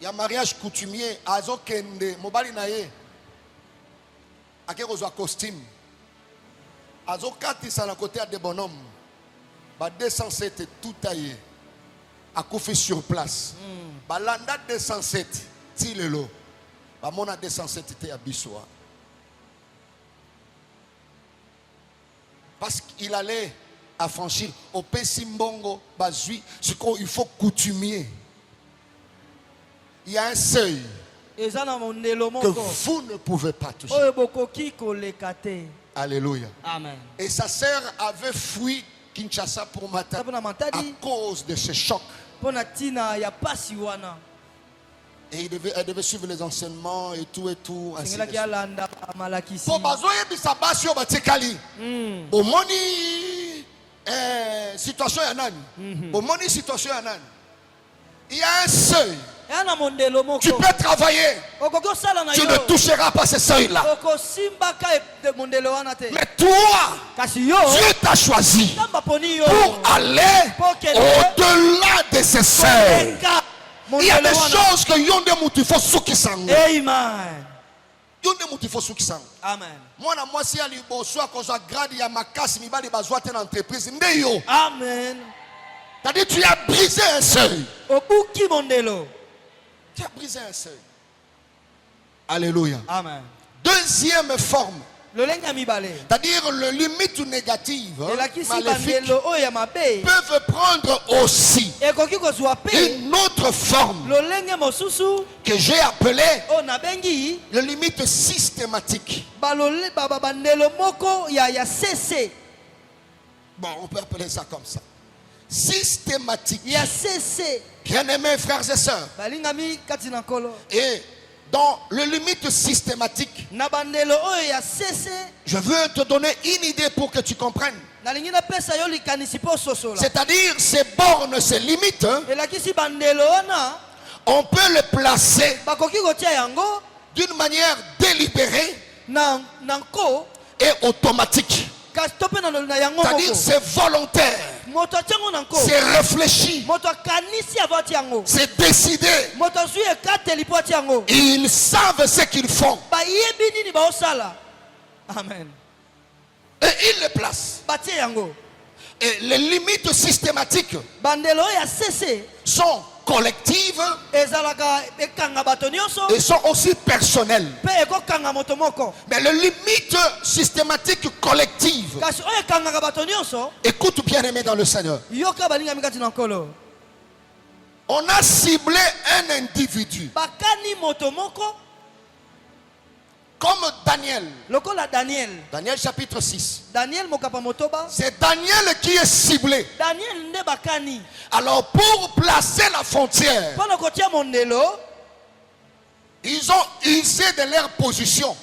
il y a mariage coutumier azokende mobali na ye un costume. Azokati ça à côté des bonhommes. 207 tout taillé. A couffé sur place. Balanda 207 tilelo. Mona 207 était à Bissoa. Parce qu'il allait affranchir au Pessimbongo Bazui, ce qu'il faut coutumier. Il y a un seuil que vous ne pouvez pas toucher. Alléluia. Amen. Et sa sœur avait fui Kinshasa pour Matadi à cause de ce choc. Et elle devait suivre les enseignements et tout et tout. Ainsi de suite. Pour bazoye bisabasio batekali. Bomoni situation ya nani? Bomoni situation ya nani? Il y a un seuil. Tu peux travailler. Tu ne toucheras pas ce seuil-là. Mais toi, Dieu t'a choisi pour aller au-delà de ce seuil. Il y a des choses que Yonde Moutifo Soukisango. Amen. Yonde Moutifo Soukisango. Amen. Moi, si ali boswa ko za grade ya makasi mi bali bazwa te entreprise ndeyo. Amen. C'est-à-dire tu as brisé un seuil. Obuki mondelo. Tu as brisé un seuil. Alléluia. Amen. Deuxième forme. C'est-à-dire le limite négative, maléfique, peuvent prendre aussi une autre forme que j'ai appelée le limite systématique. Bon, on peut appeler ça comme ça. Systématique. Bien-aimés frères et sœurs. Et dans le limite systématique, je veux te donner une idée pour que tu comprennes. C'est-à-dire ces bornes, ces limites, on peut les placer d'une manière délibérée et automatique. C'est-à-dire c'est volontaire, c'est réfléchi, c'est décidé. Ils savent ce qu'ils font. Amen. Et ils les placent. Et les limites systématiques sont collectives et sont aussi personnelles. Mais les limites systématiques collectives, écoute bien aimé dans le Seigneur, on a ciblé un individu comme Daniel. Daniel chapitre 6. C'est Daniel qui est ciblé. Alors pour placer la frontière, ils ont usé de leur position.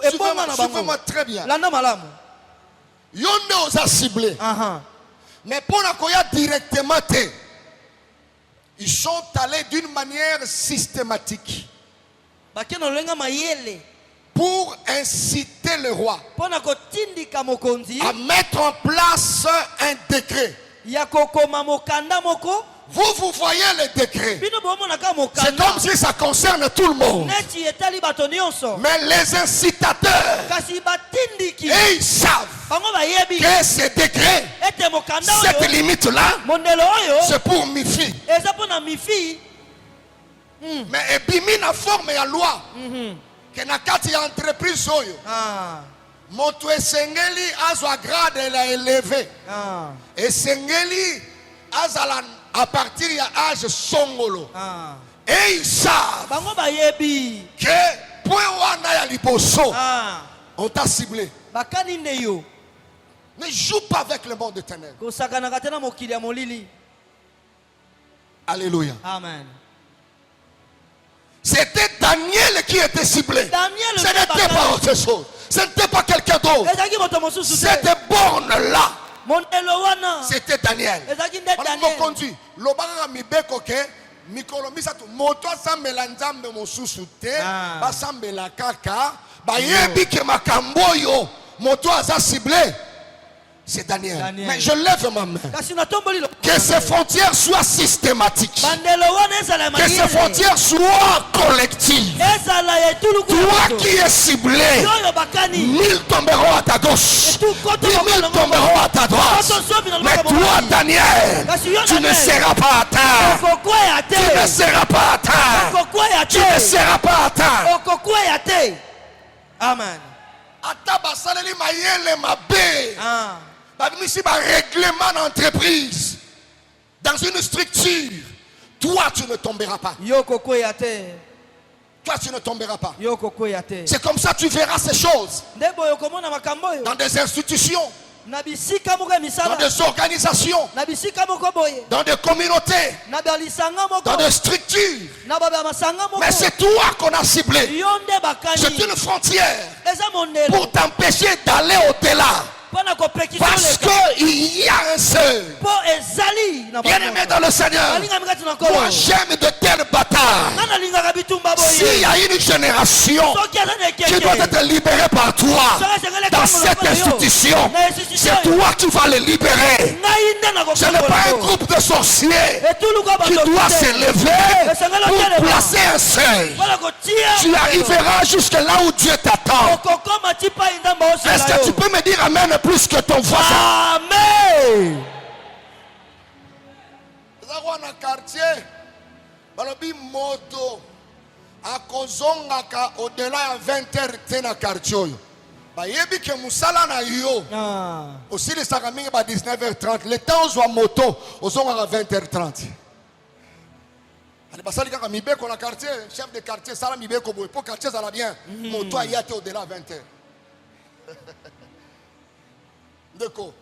Suivez-moi très bien. Yonde osa ciblé. Mais pour la koya directement, ils sont allés d'une manière systématique pour inciter le roi à mettre en place un décret. Vous voyez le décret. C'est comme si ça concerne tout le monde. Mais les incitateurs, et ils savent que ce décret, cette limite-là, c'est pour Mifi. Mais ebimi na forme ya loi que na kati ya entreprise oyo moto esengeli azwa grade la élevé esengeli azala à partir ya âge songolo et ils savent que point wana ya liboso on t'a ciblé. Ne joue pas avec le monde de ténèbres. Alléluia. Amen. C'était Daniel qui était ciblé. Ce n'était pas autre chose. Ce n'était pas quelqu'un d'autre. Cette borne-là, c'était Daniel. On conduit. L'obara mibeko ke mikolo misatu moto asambela nzambe mosusu te basambela kaka bayebi ke makambo yo moto asa ciblé C'est Daniel. Mais je lève ma main. Que ces frontières soient systématiques. Que ces frontières soient collectives. Toi qui es ciblé, 1000 tomberont à ta gauche, 10 000 tomberont à ta droite. Mais toi, Daniel, tu ne seras pas atteint. Tu ne seras pas atteint. Tu ne seras pas atteint. Amen. Ici, un règlement d'entreprise dans une structure, toi tu ne tomberas pas. Toi tu ne tomberas pas. C'est comme ça que tu verras ces choses dans des institutions, dans des organisations, dans des communautés, dans des structures. Mais c'est toi qu'on a ciblé. C'est une frontière pour t'empêcher d'aller au-delà. Parce qu'il y a un seul. Bien-aimé dans le Seigneur, moi j'aime de telles batailles. S'il y a une génération qui doit être libérée par toi dans cette institution, c'est toi qui vas les libérer. Ce n'est pas un groupe de sorciers qui doit s'élever pour placer un seuil. Tu arriveras jusque là où Dieu t'attend. Est-ce que tu peux me dire amen plus que ton voisin? Amen. Dans un quartier, balobi moto akozongaka au-delà de 20h dans quartier. Bayebi ke musala na yo. Aussi les sakaminga ba 19h30. Le temps où moto ozongaka 20h30. Ali basali kaka mibeko na quartier, chef de quartier sala mibeko boy pour quartier ça va bien. Moto ayate au-delà de 20h. D'accord.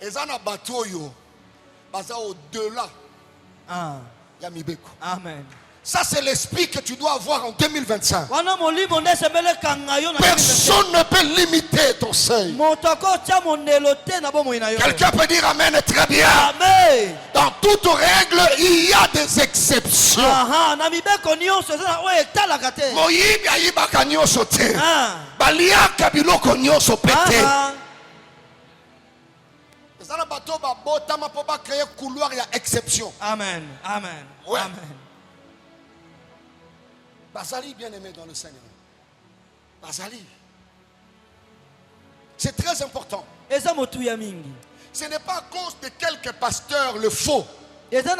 Et ça na bateau yo. Basa au-delà. Yamibeko. Amen. Ça c'est l'esprit que tu dois avoir en 2025. Personne ne peut limiter ton seuil. Quelqu'un peut dire amen très bien. Amen. Dans toute règle, il y a des exceptions. Moyibi ayibaka nyonso te. Baliaka biloko nyonso pete. Ça na bateau ba botama pour pas créer couloir, il y a exception. Amen. Amen. Ouais. Amen. Bazali bien-aimé dans le Seigneur. Bazali. C'est très important. Ce n'est pas à cause de quelques pasteurs le faux. Vous devez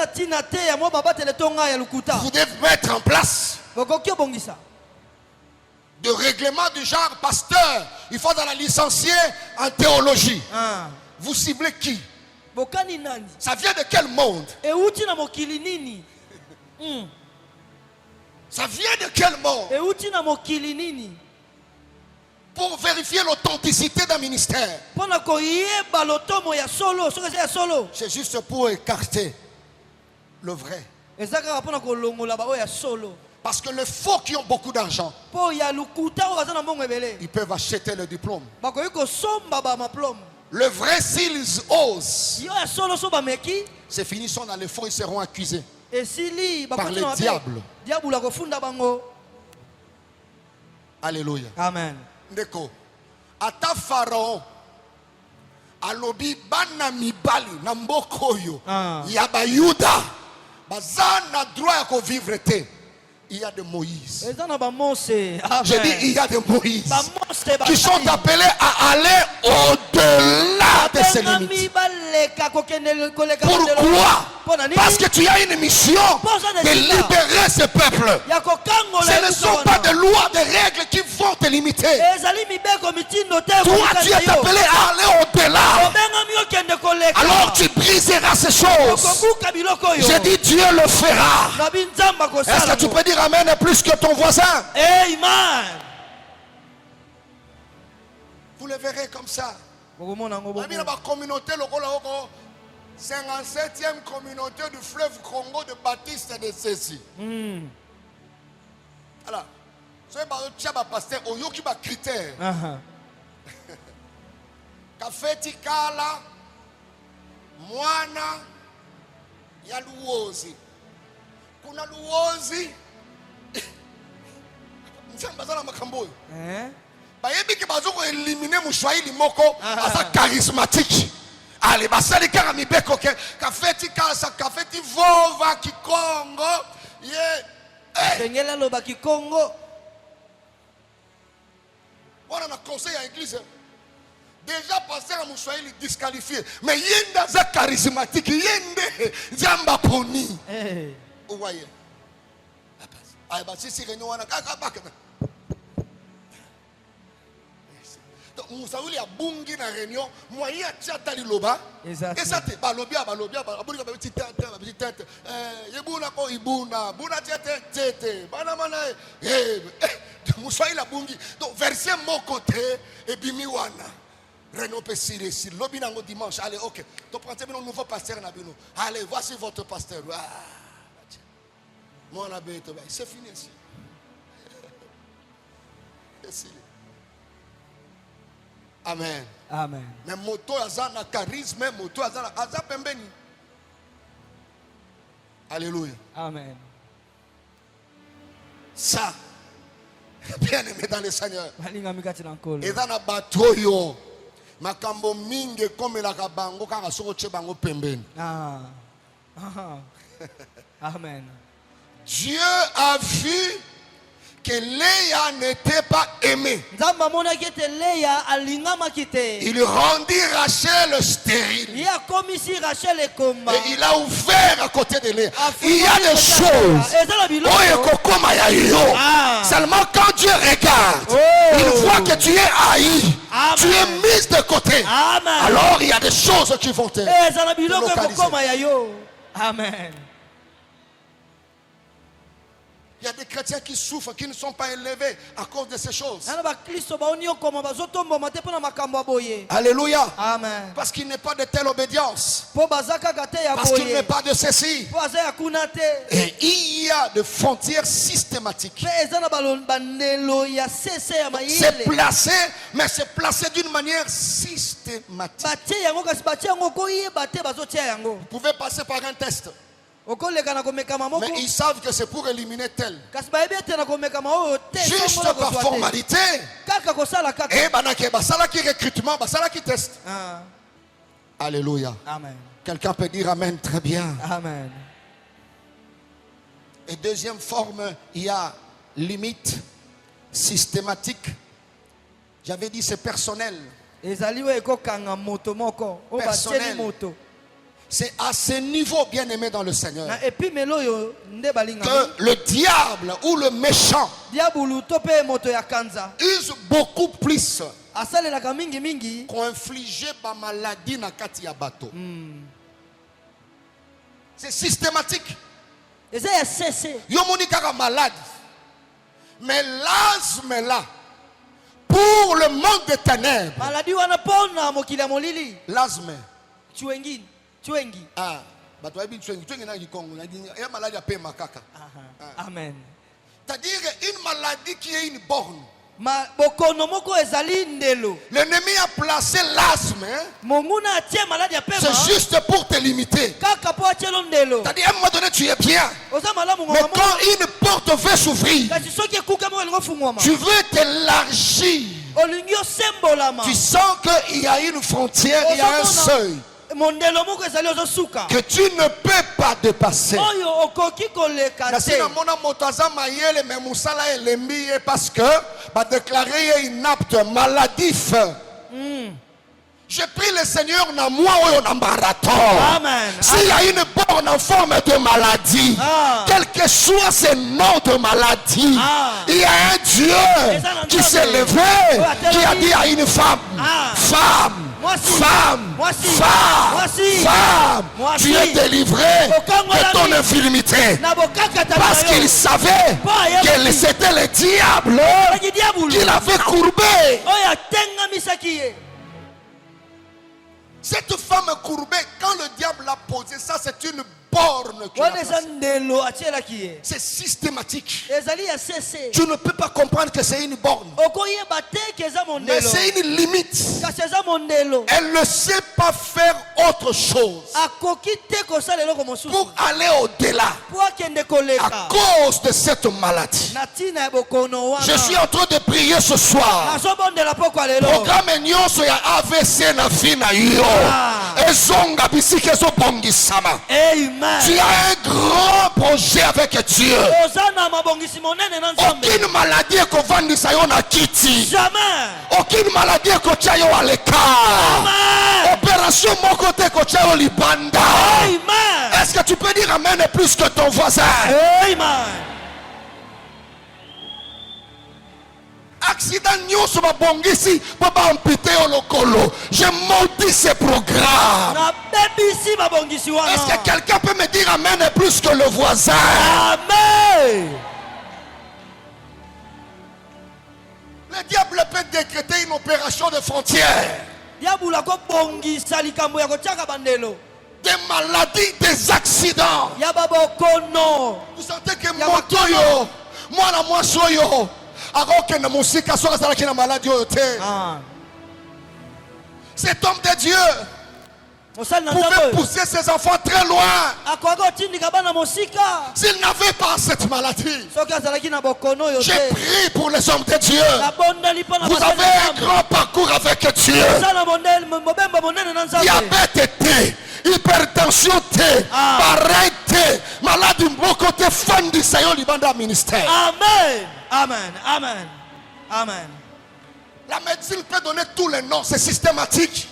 mettre en place de règlements du genre pasteur. Il faut dans la licencier en théologie. Vous ciblez qui? Ça vient de quel monde? Ça vient de quel monde? Pour vérifier l'authenticité d'un ministère. C'est juste pour écarter le vrai. Parce que les faux qui ont beaucoup d'argent, ils peuvent acheter le diplôme. Le vrai, s'ils osent, c'est fini, sont dans les faux, ils seront accusés par le diable. Alléluia. Amen. Ndeko. Ata Pharaon alobi bana mibali na mboko yo ya bayuda bazana droit ya ko vivre te. Il y a de Moïse. J'ai dit il y a de Moïse qui sont appelés à aller au-delà de ces limites. Pourquoi? Parce que tu as une mission de libérer ce peuple. Ce ne sont pas de lois, de règles qui vont te limiter. Toi, tu es appelé à aller au-delà. Alors tu briseras ces choses. J'ai dit Dieu le fera. Est-ce que tu peux dire amen plus que ton voisin? Amen. Vous le verrez comme ça. La communauté, 57e communauté du fleuve Congo de Baptiste de Céci. Alors, ce que pasteur, il y a des critères. Kafeti kala, mwana, ya luozi. Kuna luozi. Nzambazala makambo. Bayebi ke bazo ko éliminer Mouchwaili moko asa charismatique. Allez, basali kaka mibeko ke kafeti kasa kafeti vova kikongo ye. Sengela loba kikongo. On a conseil à l'église. Déjà pasteur Moussouaïli disqualifié. Mais yenda za charismatique, yende zamba poni. Vous voyez. Ah bah si réunion wana kaka baka. Donc Moussouaïli a bungi na réunion, moyen tchata liloba. Et ça te balobia abulika ba petit tête yebuna ko ibuna, buna tete, bana mana Moussouaïli a bungi. Donc verset mon côté et bimi wana. Réunion Pessiré, si l'obinango dimanche, allez, ok. Donc, prenez un nouveau pasteur. Allez, voici votre pasteur. Moi, c'est fini ici. Amen. Amen. Mais moto azana charisme, moto azana azapembeni. Alléluia. Amen. Ça, bien aimé dans le Seigneur. Et dans la bataille. Makambo mingi comme la kabango kaka soko che bango pembeni. Amen. Dieu a vu que Léa n'était pas aimée. Il rendit Rachel stérile. Et il a ouvert à côté de Léa. Il y a des choses. Seulement quand Dieu regarde, il voit que tu es haï. Tu es mise de côté. Alors il y a des choses qui vont te localiser. Amen. Il y a des chrétiens qui souffrent, qui ne sont pas élevés à cause de ces choses. Alléluia. Amen. Parce qu'il n'est pas de telle obédience. Parce qu'il n'est pas de ceci. Et il y a des frontières systématiques. C'est placé, mais c'est placé d'une manière systématique. Vous pouvez passer par un test. Mais ils savent que c'est pour éliminer tel. Juste par formalité. Et qui recrutement, qui test. Alléluia. Amen. Quelqu'un peut dire amen très bien. Amen. Et deuxième forme, il y a limite systématique. J'avais dit c'est personnel. Personnel. C'est à ce niveau, bien aimé dans le Seigneur, que le diable ou le méchant use beaucoup plus qu'on inflige par maladie na kati ya bato. C'est systématique. Yo moni kaka malade. Mais l'asthme est là. Pour le monde des ténèbres. L'asthme. Ah, Amen. C'est-à-dire une maladie qui est une borne. L'ennemi a placé l'asthme. C'est juste pour te limiter. C'est-à-dire à un moment donné tu es bien. Mais quand une porte veut s'ouvrir, tu veux t'élargir. Tu sens qu'il y a une frontière, il y a un seuil que tu ne peux pas dépasser. Parce que va déclarer inapte, maladif. Je prie le Seigneur na moi ou na marathon. S'il y a une borne en forme de maladie, quel que soit ce nom de maladie, il y a un Dieu qui s'est levé, qui a dit à une femme, femme, tu es délivré de ton infirmité. Parce qu'il savait que c'était le diable qui l'avait courbé. Cette femme courbée, quand le diable l'a posé, ça c'est une borne. C'est systématique. Tu ne peux pas comprendre que c'est une borne. Mais c'est une limite. Elle ne sait pas faire autre chose pour aller au-delà à cause de cette maladie. Je suis en train de prier ce soir. Programme nyonso ya AVC na fina yo. Tu as un grand projet avec Dieu. Aucune maladie qu'on va nous a quitté. Jamais. Aucune maladie qu'on a à l'écart. Opération mon côté qu'on a au Libanda. Est-ce que tu peux dire amen plus que ton voisin? Amen. Accident news sur ma bongisi pour pas amputer au locolo. Je maudis ces programmes. Est-ce que quelqu'un peut me dire amen plus que le voisin? Amen. Le diable peut décréter une opération de frontière. Des maladies, des accidents. Vous sentez que motoyo, moi la moi soyo. Cet homme de Dieu pouvait pousser ses enfants très loin s'il n'avait pas cette maladie. J'ai prié pour les hommes de Dieu. Vous avez un grand parcours avec Dieu. Diabète T, hypertension T, pareil T, maladie beaucoup T, fan du Seigneur Libanda ministère. Amen. Amen. Amen. Amen. La médecine peut donner tous les noms, c'est systématique.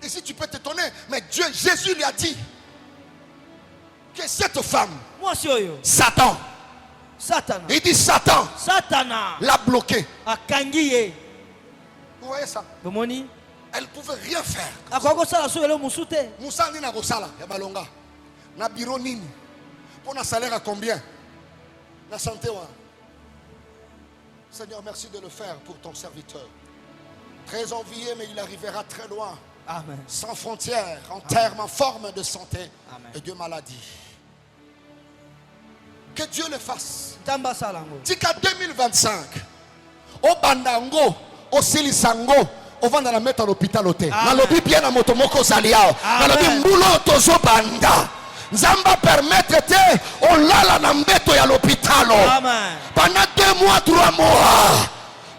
Ici tu peux t'étonner, mais Dieu, Jésus lui a dit que cette femme, Satan, il dit Satan l'a bloqué. Vous voyez ça? Elle ne pouvait rien faire. Moussa ni na gosala ya balonga. Na bureau nini? Pour un salaire à combien? La santé, ouais. Seigneur, merci de le faire pour ton serviteur. Très envié, mais il arrivera très loin. Amen. Sans frontières, en termes, en forme de santé. Amen. Et de maladie. Que Dieu le fasse. Tika 2025. Au Bandango, au Silisango, on va la mettre à l'hôpital. Nalobi bien à Motomoko Zaliao. Nalobi Moulo Tozo Banda. Zamba permettre on l'a la nambeto à l'hôpital. Pendant 2 mois, 3 mois.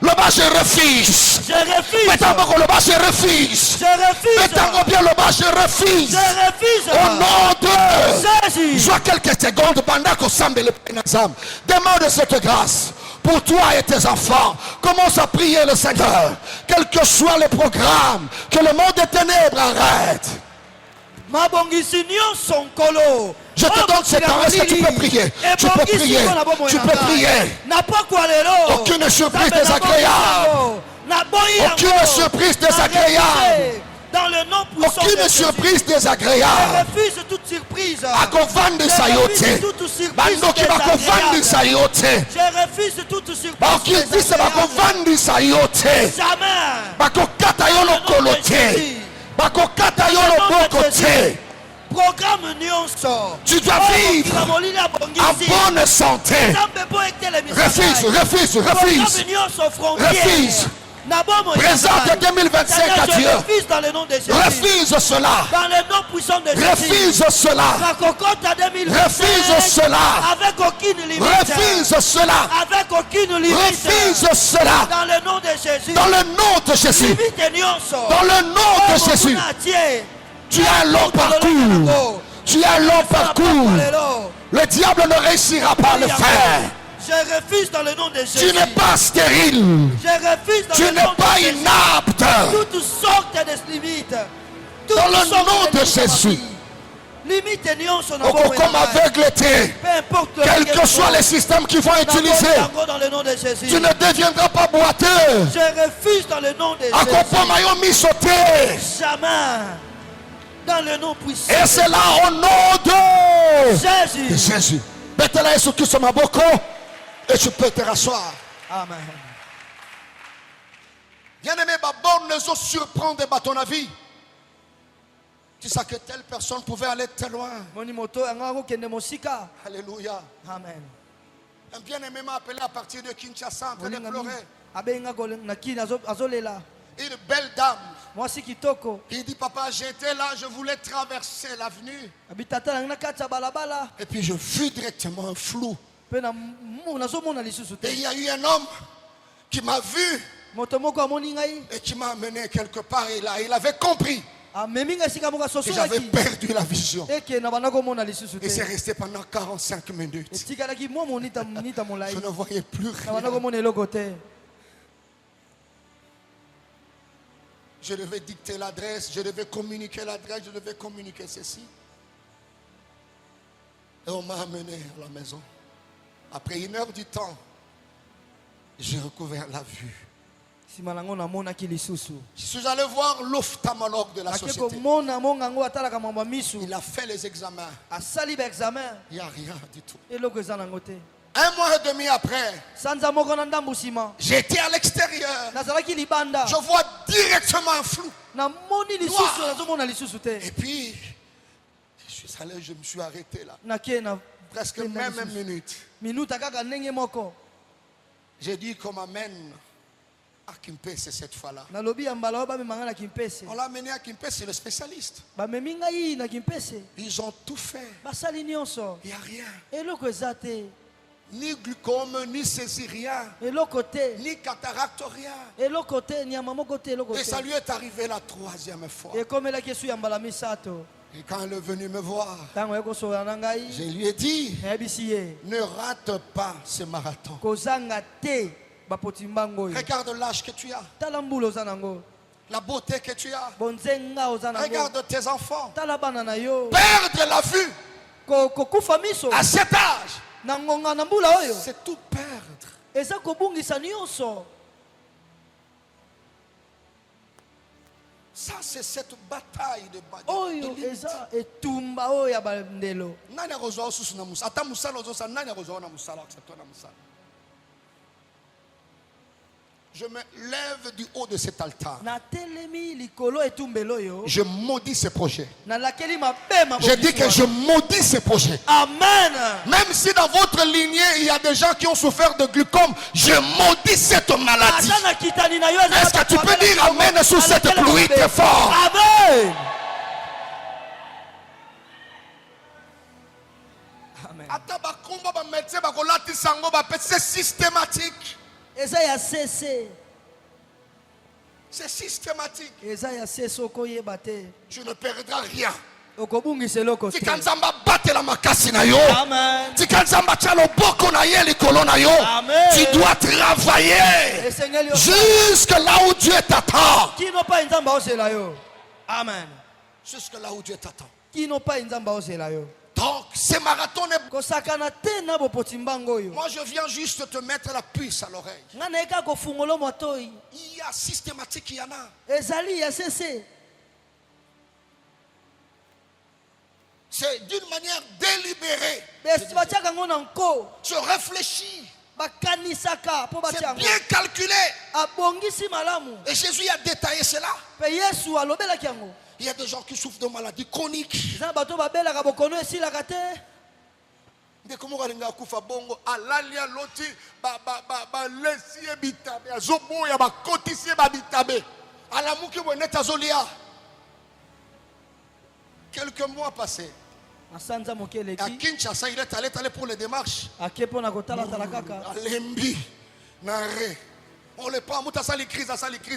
Le bas je refuse. Je refuse. Maintenant le bas je refuse. Je refuse. Maintenant bien le bas je refuse. Je refuse. Au nom de Jésus. Je vois quelques secondes pendant qu'on semble le pénazam. Demande cette grâce. Pour toi et tes enfants, commence à prier le Seigneur. Quel que soit le programme, que le monde des ténèbres arrête. Je te donne ce temps, est-ce que tu peux prier? Tu peux prier, tu peux prier. Aucune surprise désagréable. Aucune surprise désagréable. Dans le nom puissant aucune surprise désagréable. Je refuse toute surprise. Je refuse toute surprise. Je refuse toute surprise. Programme tu dois vivre en bonne santé. Refuse. Présente 2025 à Dieu. Refuse cela. Dans le nom puissant de Jésus. Refuse cela. Refuse cela. Avec aucune limite. Refuse cela. Avec aucune limite. Refuse cela. Dans le nom de Jésus. Dans le nom de Jésus. Dans le nom de Jésus. Tu as un long parcours. Tu as un long parcours. Le diable ne réussira pas à le faire. Je refuse dans le nom de Jésus. Tu n'es pas stérile. Je refuse dans tu le nom de Jésus. Tu n'es pas inapte. Toutes sortes de limites. Dans le nom de Jésus. Comme aveugleté. Quels que soient les systèmes qu'ils vont utiliser. Tu ne deviendras pas boiteux. Je refuse dans le nom de Jésus. Jamais. Dans le nom puissant. Et c'est là au nom de Jésus. Jésus. Et tu peux te rasseoir. Amen. Bien-aimé, Babor ne se surprendre à ton avis. Tu sais que telle personne pouvait aller très loin. Alléluia. Amen. Un bien-aimé m'a appelé à partir de Kinshasa en train de pleurer. Une belle dame. Il dit, papa, j'étais là, je voulais traverser l'avenue. Et puis je vis directement un flou. Et il y a eu un homme qui m'a vu et qui m'a amené quelque part. Et là, il avait compris. Et j'avais perdu la vision. Et c'est resté pendant 45 minutes. Je ne voyais plus rien. Je devais dicter l'adresse, je devais communiquer l'adresse, je devais communiquer ceci. Et on m'a amené à la maison. Après 1 heure du temps, j'ai recouvert la vue. Je suis allé voir l'ophtalmologue de la société. Il a fait les examens. Il n'y a rien du tout. 1 mois et demi après, j'étais à l'extérieur. Je vois directement un flou. Et puis, je suis allé, je me suis arrêté là. Presque même minute. J'ai dit qu'on m'amène à Kimpese cette fois-là. On l'a amené à Kimpese, le spécialiste. Ils ont tout fait. Il n'y a rien. Ni glucome, ni césarien, ni cataracte, rien. Et ça lui est arrivé la 3e fois. Et quand elle est venue me voir, je lui ai dit, ne rate pas ce marathon. Regarde l'âge que tu as, la beauté que tu as. Regarde tes enfants. Perdre la vue à cet âge, c'est tout perdre. Ça, c'est cette bataille de je me lève du haut de cet altar. Je maudis ces projets. Je dis que je maudis ces projets. Amen. Même si dans votre lignée il y a des gens qui ont souffert de glucome, je maudis cette maladie. Est-ce que tu peux dire amen sous cette pluie très fort? Amen. C'est systématique. C'est systématique. Tu ne perdras rien. Tu dois travailler jusque là où Dieu t'attend. Amen. Jusque là où Dieu t'attend. Donc, ce marathon est... Moi, je viens juste te mettre la puce à l'oreille. Il y a systématique, il y en a. C'est d'une manière délibérée. Tu réfléchis. C'est bien calculé. Et Jésus a détaillé cela. Il y a des gens qui souffrent de maladies chroniques. Quelques mois passés, à Kinshasa, il est allé pour les démarches. Lembi, Nare. On les prend, ça les crises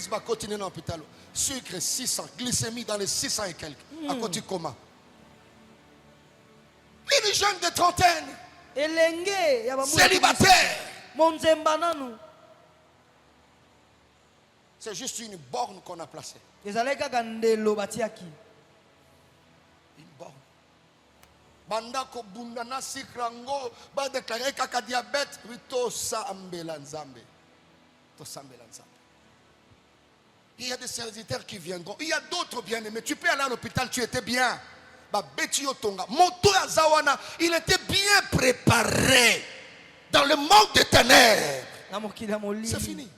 va continuer dans l'hôpital. Sucre 600, glycémie dans les 600 et quelques. À côté de coma. Une jeune de trentaine, célibataire. C'est juste une borne qu'on a placée. Une borne. Bandako bundana sikrango ba déclarer kaka diabète rito sa ambela nzambe. Il y a des serviteurs qui viendront. Il y a d'autres bien-aimés. Tu peux aller à l'hôpital, tu étais bien. Il était bien préparé dans le monde des ténèbres. C'est fini.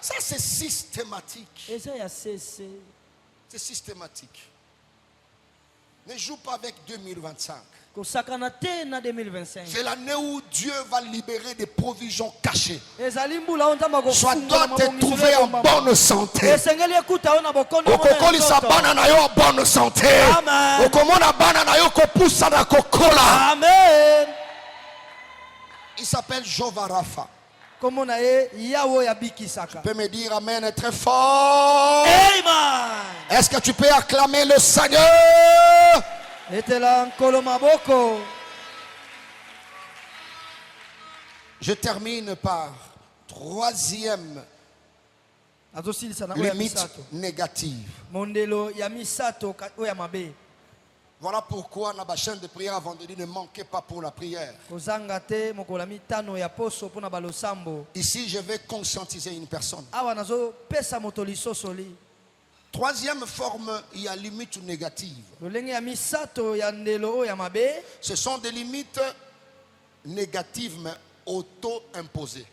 Ça c'est systématique. C'est systématique. Ne joue pas avec 2025. C'est l'année où Dieu va libérer des provisions cachées. Soit doit te trouver en bonne santé. Okokoli sabana na yo en bonne santé. Okomona bana na yo ko poussa na kokola. Amen. Il s'appelle Jéhovah Rapha. Tu peux me dire amen très fort. Amen. Est-ce que tu peux acclamer le Seigneur? Je termine par troisième limite négative. Voilà pourquoi dans la chaîne de prière à vendredi, ne manquez pas pour la prière. Ici, je vais conscientiser une personne. Troisième forme, il y a limite négative. Ce sont des limites négatives mais auto-imposées.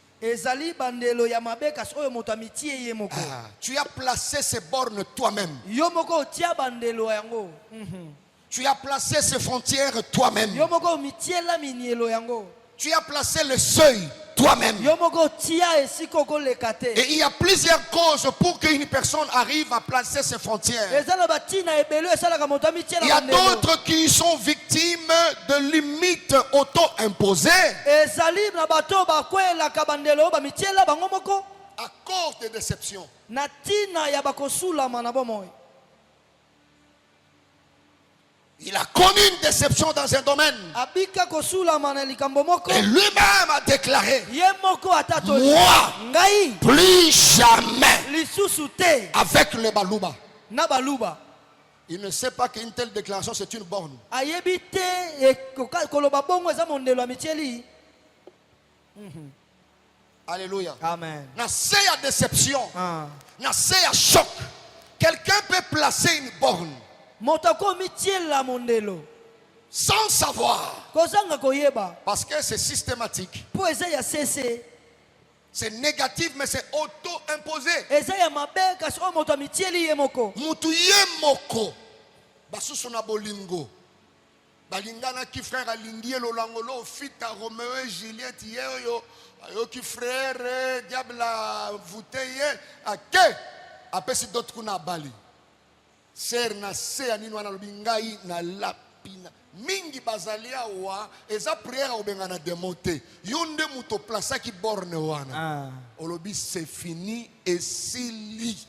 Tu as placé ces bornes toi-même. Tu as placé ces frontières toi-même. Tu as placé le seuil toi-même. Et il y a plusieurs causes pour qu'une personne arrive à placer ses frontières. Il y a d'autres qui sont victimes de limites auto-imposées à cause des déceptions. Il a connu une déception dans un domaine. Et lui-même a déclaré: moi, plus jamais avec le balouba. Il ne sait pas qu'une telle déclaration c'est une borne. Alléluia. Amen. Dans ces déception, dans ces choc, quelqu'un peut placer une borne sans savoir, parce que c'est systématique, c'est négatif mais c'est auto-imposé. Mutuye moko basusu na bolingo balingana ki frère alingie lolangolo fita Romeo et Juliette yeyo ayoki frère diable vouteye ake apesi d'autres kuna bali ser na se anino na lobingai na lapina mingi bazalia wa eza prière obengana demote yonde muto plaça ki borne wana olobi c'est fini et sili.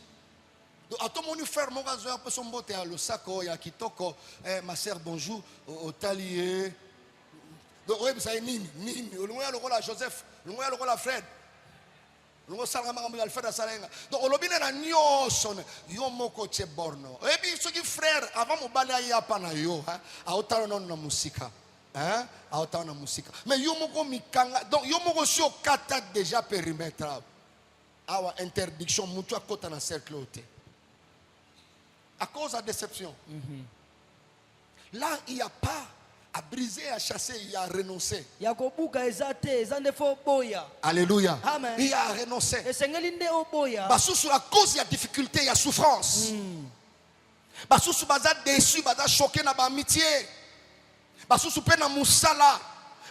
Donc à tout mon frère mon gazo ya peso mbote ya losako ya kitoko ma sœur bonjour otalié. Donc oui ça nini olunga lokola Joseph olunga lokola Fred donc olobi na nyonso yo moko tche borno ebi soki frère avant mobali ayapa na yo aotala non na musika aotala na musika mais yo moko mikanga donc yo moko si okata déjà périmètre awa interdiction mutu akota na cercle ote à cause de la déception. Là il n'y a pas à briser, à chasser, il y a à renoncer. Alléluia. Amen. Il y a à renoncer. Basusu à cause de la difficulté, il y a souffrance. Basusu baza déçu, baza choqué na ba amitié. Basusu pe na musala.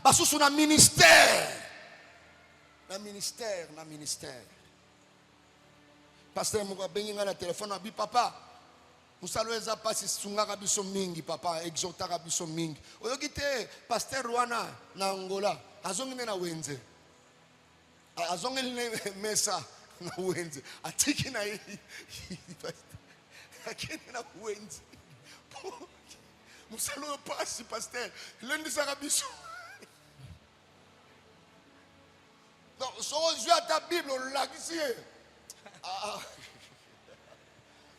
Basusu na ministère. Na ministère. Pasteur Mouga benga na téléphone abi papa. Musalweza pasi sungaka biso mingi papa exhortaka biso mingi oyokite pasteur Rwana na Angola azongine na wenze azongine mesa na wenze atiki na akene na wenze musalo pasi pasteur lendi saka biso donc so ozwa ta bible olakisi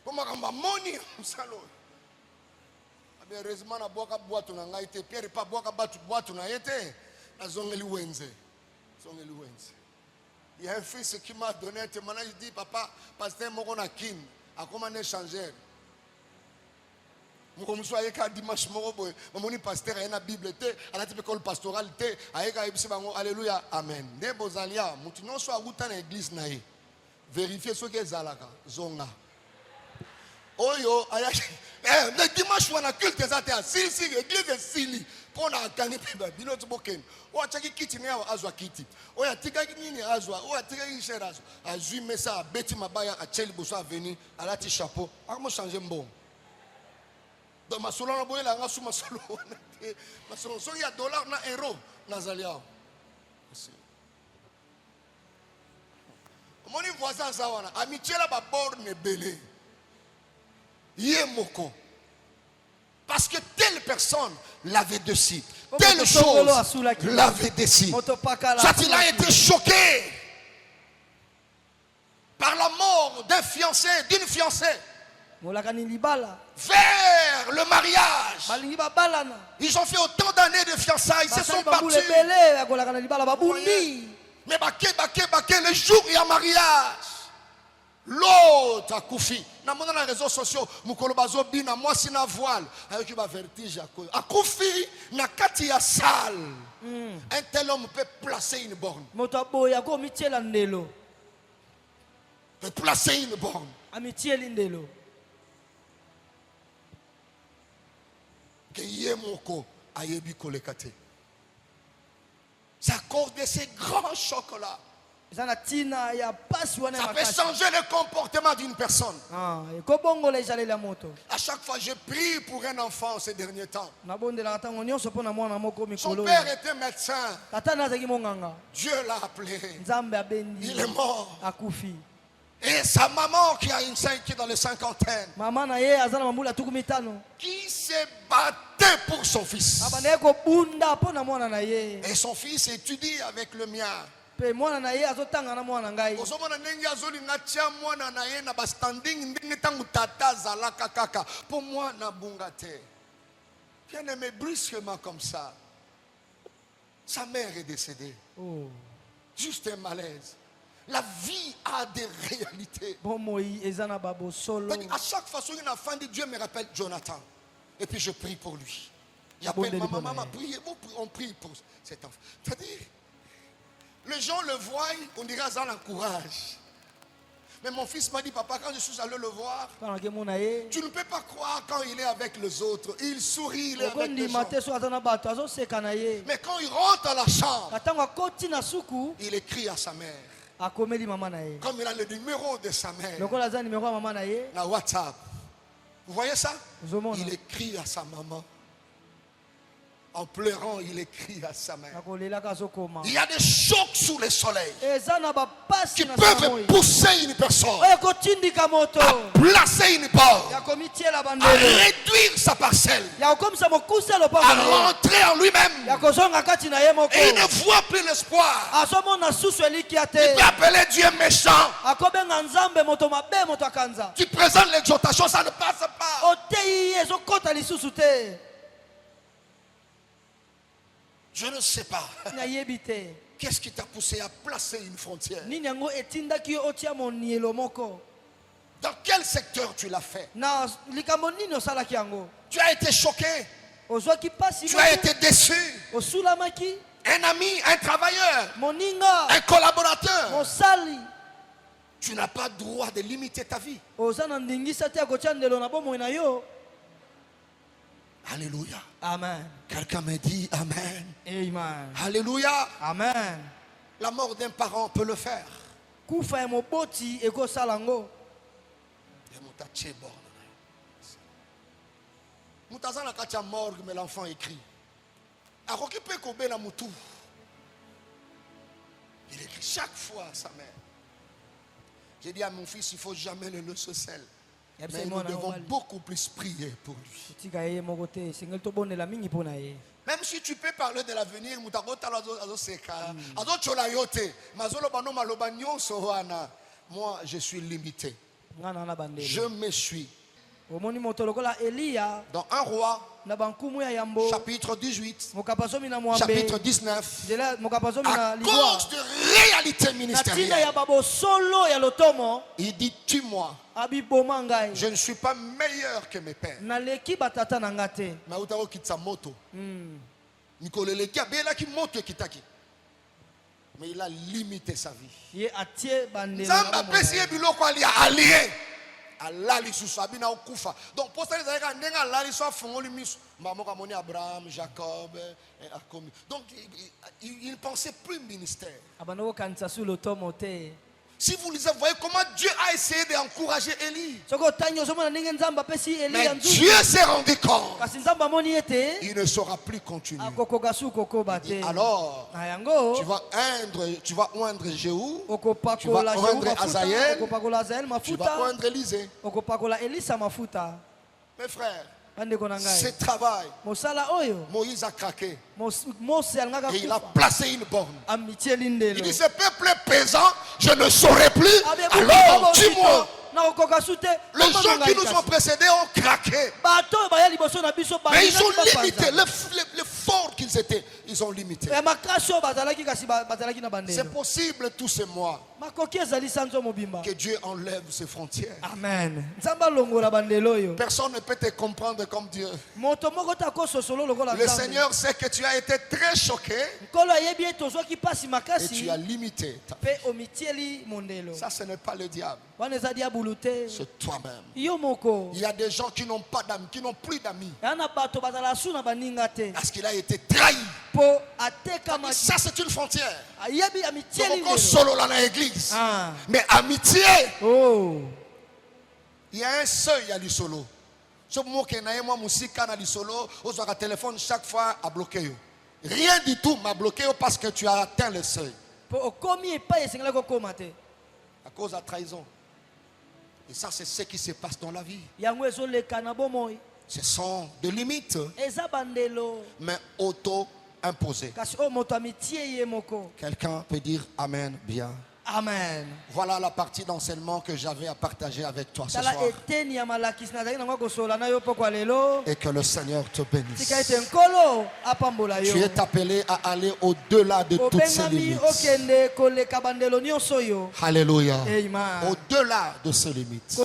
comment on va money musalo heureusement na boka boîte na ngai te pierre pas boka boîte na yete azongeli wenze il y a un fils qui m'a donné un témoignage, il dit papa pasteur moko na kin akoma na échangeur moko muso ayeka dimanche moko boy mamoni pasteur ayena bible te alati pe école pastorale te ayeka yebisi bango alléluia amen nde bozalia mutu nyonso akuta na église na ye vérifier soki ezalaka zonga oyo ayaki le dimanche wana culte ezate si église sili pona akangi pe bino tboken o ataki kiti ne azwa kiti oyo atikaki nini azwa oyo atikaki cher azwa azwi mesa beti mabaya acheli boso aveni alati chapeau akamo changer mbongo donc masolo na boyela nga suma solo masolo so ya dollar na euro nazalia Mon voisin Zawana, amitié là bas borne belé. Yemoko. Parce que telle personne l'avait décidé. Telle chose l'avait décidé. Soit il a été choqué par la mort d'un fiancé, d'une fiancée. Vers le mariage. Ils ont fait autant d'années de fiançailles. Ils se sont battus. Mais le jour où il y a mariage, l'autre a koufi. Dans les réseaux sociaux, moi si na voile, avec un vertige a koufi na kati ya salle. Un tel homme peut placer une borne. Peut placer une borne. Que yemoko ayebi kolekate. C'est à cause de ces grands chocs-là. Ça peut changer le comportement d'une personne. À chaque fois, je prie pour un enfant ces derniers temps. Son père était médecin. Dieu l'a appelé. Il est mort. Et sa maman qui a qui est dans les cinquantaines, qui s'est battu pour son fils. Et son fils étudie avec le mien. Bien-aimé, brusquement comme ça, sa mère est décédée. Juste un malaise. La vie a des réalités. À chaque fois, une enfant dit, Dieu me rappelle Jonathan. Et puis je prie pour lui. J'appelle ma maman, on prie pour cet enfant. C'est-à-dire, les gens le voient, on dirait ça l'encourage. Mais mon fils m'a dit, papa, quand je suis allé le voir, tu ne peux pas croire quand il est avec les autres. Il sourit, il est avec les gens. Mais quand il rentre à la chambre, il écrit à sa mère. Comme il a le numéro de sa mère na WhatsApp. Vous voyez ça? Il écrit à sa maman. En pleurant, il écrit à sa mère. Il y a des chocs sous le soleil qui peuvent pousser une personne à placer une porte, à réduire sa parcelle, à rentrer en lui-même. Et il ne voit plus l'espoir. Il peut appeler Dieu méchant. Tu présentes l'exhortation, ça ne passe pas. Je ne sais pas. Qu'est-ce qui t'a poussé à placer une frontière? Dans quel secteur tu l'as fait? Tu as été choqué. Tu as été déçu. Un ami, un travailleur, un collaborateur. Tu n'as pas le droit de limiter ta vie. Alléluia. Amen. Quelqu'un me dit Amen. Amen. Alléluia. Amen. La mort d'un parent peut le faire. Mais l'enfant écrit. Il écrit chaque fois à sa mère. J'ai dit à mon fils, il ne faut jamais le laisser seul. Mais nous devons beaucoup plus prier pour lui. Même si tu peux parler de l'avenir, moi je suis limité. Je me suis. Dans 1 roi, chapitre 18, chapitre 19, à cause de réalité ministérielle, il dit tue-moi. Je ne suis pas meilleur que mes pères. Mais il a limité sa vie. Donc pour ça Abraham, Jacob, donc il ne pensait plus ministère. Si vous lisez, vous voyez comment Dieu a essayé d'encourager Élie. Mais Dieu s'est rendu compte. Il ne saura plus continuer. Alors, tu vas oindre Jéhu, tu vas oindre Azaël, tu vas oindre Élisée. Mes frères, ce travail, Moïse a craqué. Et il a placé une borne. Il dit, ce peuple est pesant, je ne saurai plus. Alors, dis-moi. Les gens qui nous ont précédés ont craqué. Mais ils ont limité l'effort qu'ils étaient. Ils ont limité. C'est possible tous ces mois que Dieu enlève ses frontières. Amen. Personne ne peut te comprendre comme Dieu. Le Seigneur sait que tu as été très choqué et tu as limité. Ça, ce n'est pas le diable. C'est toi-même. Il y a des gens qui n'ont pas d'amis, qui n'ont plus d'amis. Parce qu'il a été trahi. Ça, c'est une frontière. Donc, solo dans l'église. Mais amitié. Il y a un seuil à l'isolo. Ce mot que moi musique à l'isolo, on a un téléphone chaque fois à bloquer. Rien du tout m'a bloqué parce que tu as atteint le seuil. À cause de la trahison. Et ça, c'est ce qui se passe dans la vie. Ce sont des limites, mais auto-imposées. Quelqu'un peut dire Amen bien. Amen. Voilà la partie d'enseignement que j'avais à partager avec toi ce soir. Et que le Seigneur te bénisse. Tu es appelé à aller au-delà de toutes ces limites. Alléluia. Au-delà de ces limites.